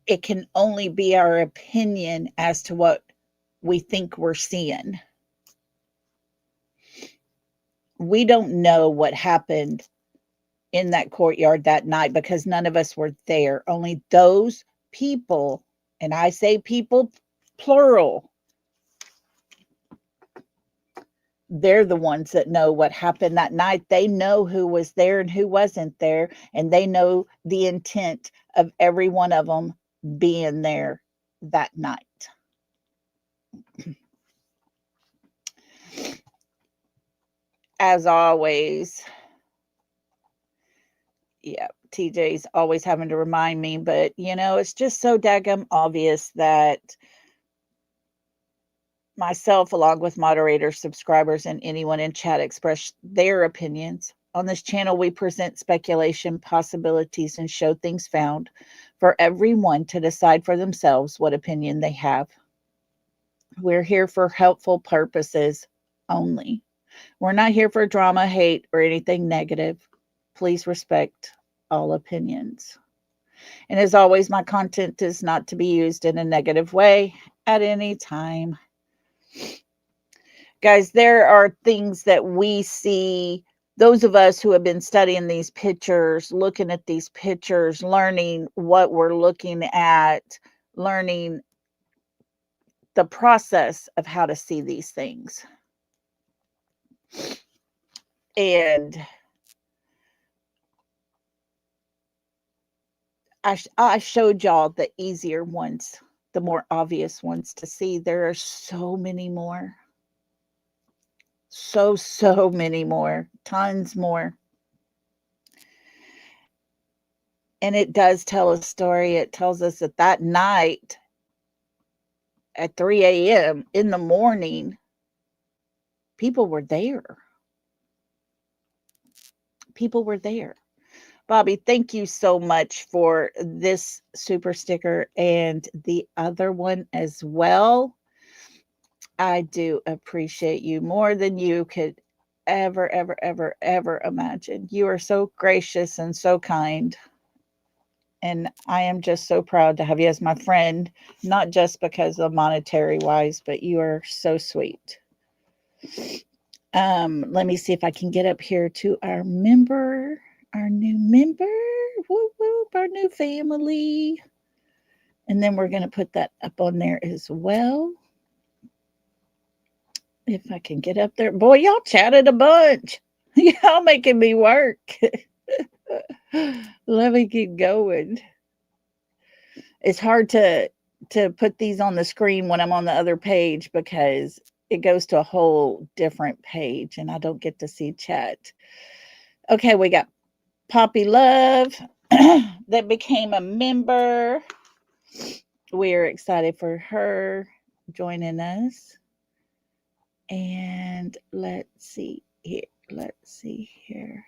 It can only be our opinion as to what we think we're seeing. We don't know what happened in that courtyard that night because none of us were there. Only those people, and I say people plural, they're the ones that know what happened that night. They know who was there and who wasn't there, and they know the intent of every one of them being there that night. As always, yeah, TJ's always having to remind me, but it's just so daggum obvious that myself, along with moderators, subscribers, and anyone in chat express their opinions. On this channel, we present speculation, possibilities, and show things found for everyone to decide for themselves what opinion they have. We're here for helpful purposes only. We're not here for drama, hate, or anything negative. Please respect all opinions. And as always, my content is not to be used in a negative way at any time. Guys, there are things that we see, those of us who have been studying these pictures, looking at these pictures, learning what we're looking at, learning the process of how to see these things. And I showed y'all the easier ones, the more obvious ones to see. There are so many more. So many more. Tons more. And it does tell a story. It tells us that night at 3 a.m. in the morning, people were there. People were there. Bobby, thank you so much for this super sticker and the other one as well. I do appreciate you more than you could ever imagine. You are so gracious and so kind. And I am just so proud to have you as my friend, not just because of monetary wise, but you are so sweet. Let me see if I can get up here to our member. Our new member, whoop, whoop, our new family. And then we're going to put that up on there as well. If I can get up there. Boy, y'all chatted a bunch. Y'all making me work. Let me keep going. It's hard to put these on the screen when I'm on the other page because it goes to a whole different page and I don't get to see chat. Okay, we got Poppy Love that became a member. We're excited for her joining us. And let's see here.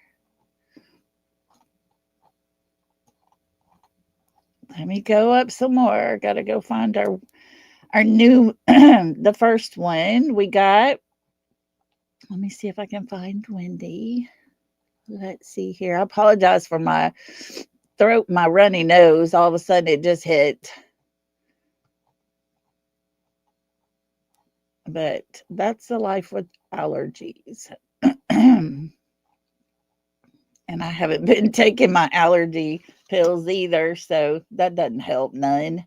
Let me go up some more. Got to go find our new, the first one we got. Let me see if I can find Wendy. Let's see here. I apologize for my throat, my runny nose. All of a sudden it just hit. But that's the life with allergies. And I haven't been taking my allergy pills either, so that doesn't help none.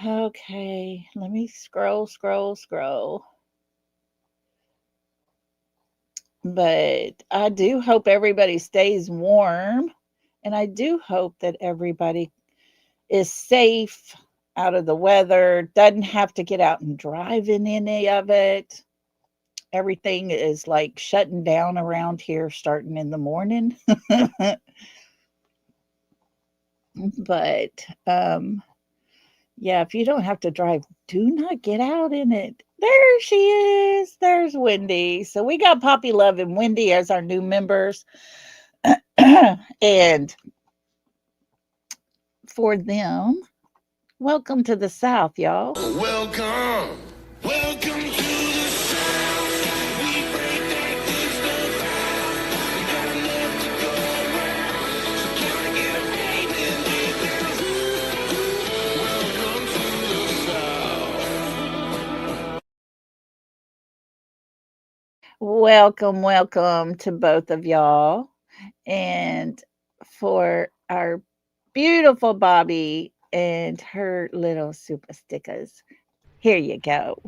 Okay, let me scroll. But I do hope everybody stays warm, and I do hope that everybody is safe out of the weather, doesn't have to get out and drive in any of it. Everything is like shutting down around here starting in the morning. But yeah, if you don't have to drive, do not get out in it. There she is. There's Wendy. So we got Poppy Love and Wendy as our new members. And for them, welcome to the South, y'all. Welcome to the South. We break that good stuff out. We got Welcome to both of y'all. And for our beautiful Bobby and her little super stickers, here you go.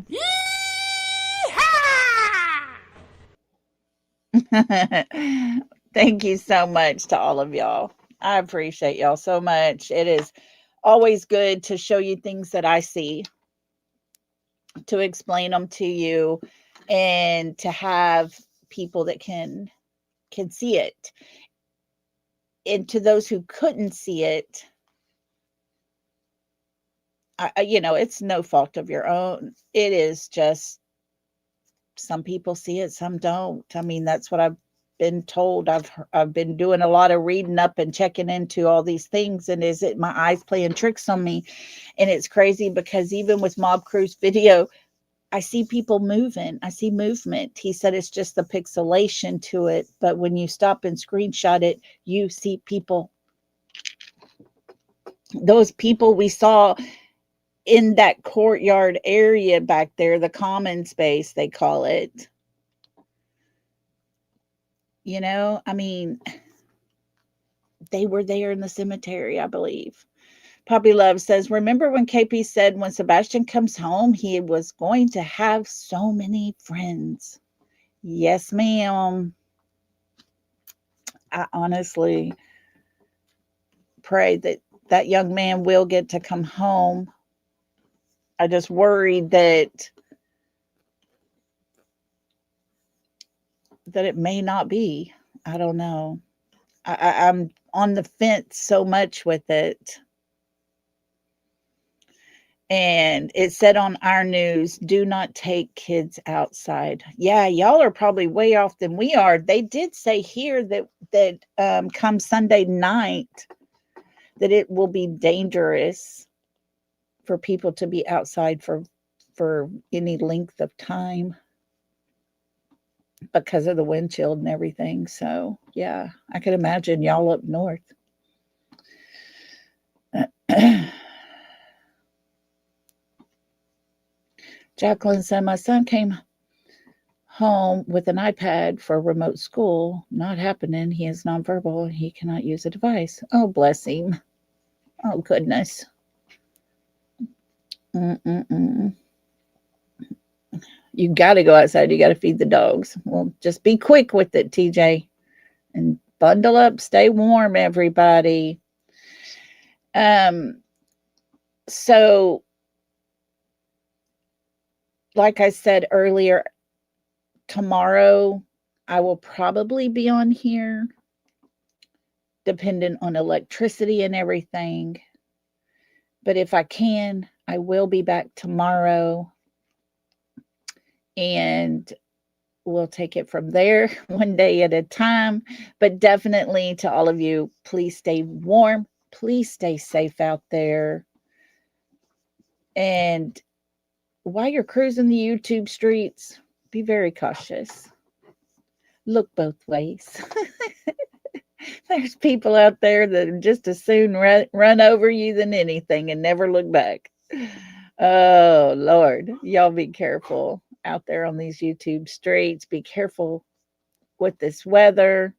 Thank you so much to all of y'all. I appreciate y'all so much. It is always good to show you things that I see, to explain them to you, and to have people that can see it. And to those who couldn't see it, it's no fault of your own. It is just some people see it, some don't. I mean, that's what I've been told. I've been doing a lot of reading up and checking into all these things, and is it my eyes playing tricks on me? And it's crazy because even with Mob Crew's video, I see people moving. I see movement. He said it's just the pixelation to it, but when you stop and screenshot it, you see people. Those people we saw in that courtyard area back there, the common space, they call it. I mean, they were there in the cemetery, I believe. Poppy Love says, remember when KP said when Sebastian comes home, he was going to have so many friends? Yes, ma'am. I honestly pray that that young man will get to come home. I just worried that it may not be. I don't know. I'm on the fence so much with it. And it said on our news, do not take kids outside. Yeah, y'all are probably way off than we are. They did say here that come Sunday night that it will be dangerous for people to be outside for any length of time because of the wind chill and everything. So yeah, I could imagine y'all up north. Jacqueline said, my son came home with an iPad for remote school. Not happening. He is nonverbal. He cannot use a device. Oh, bless him. Oh, goodness. You got to go outside. You got to feed the dogs. Well, just be quick with it, TJ. And bundle up. Stay warm, everybody. So, like I said earlier, tomorrow I will probably be on here, depending on electricity and everything. But if I can, I will be back tomorrow, and we'll take it from there, one day at a time. But definitely to all of you, please stay warm. Please stay safe out there. And while you're cruising the YouTube streets, be very cautious. Look both ways. There's people out there that just as soon run over you than anything and never look back. Oh, Lord. Y'all be careful out there on these YouTube streets. Be careful with this weather.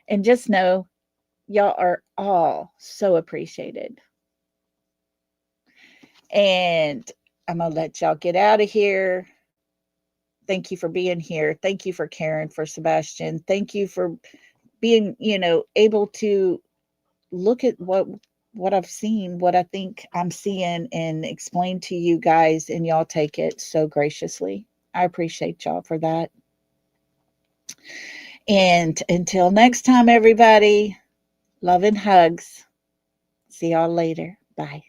And just know, y'all are all so appreciated. And I'm going to let y'all get out of here. Thank you for being here. Thank you for caring for Sebastian. Thank you for being, able to look at what I've seen, what I think I'm seeing, and explain to you guys, and y'all take it so graciously. I appreciate y'all for that. And until next time, everybody, love and hugs. See y'all later. Bye.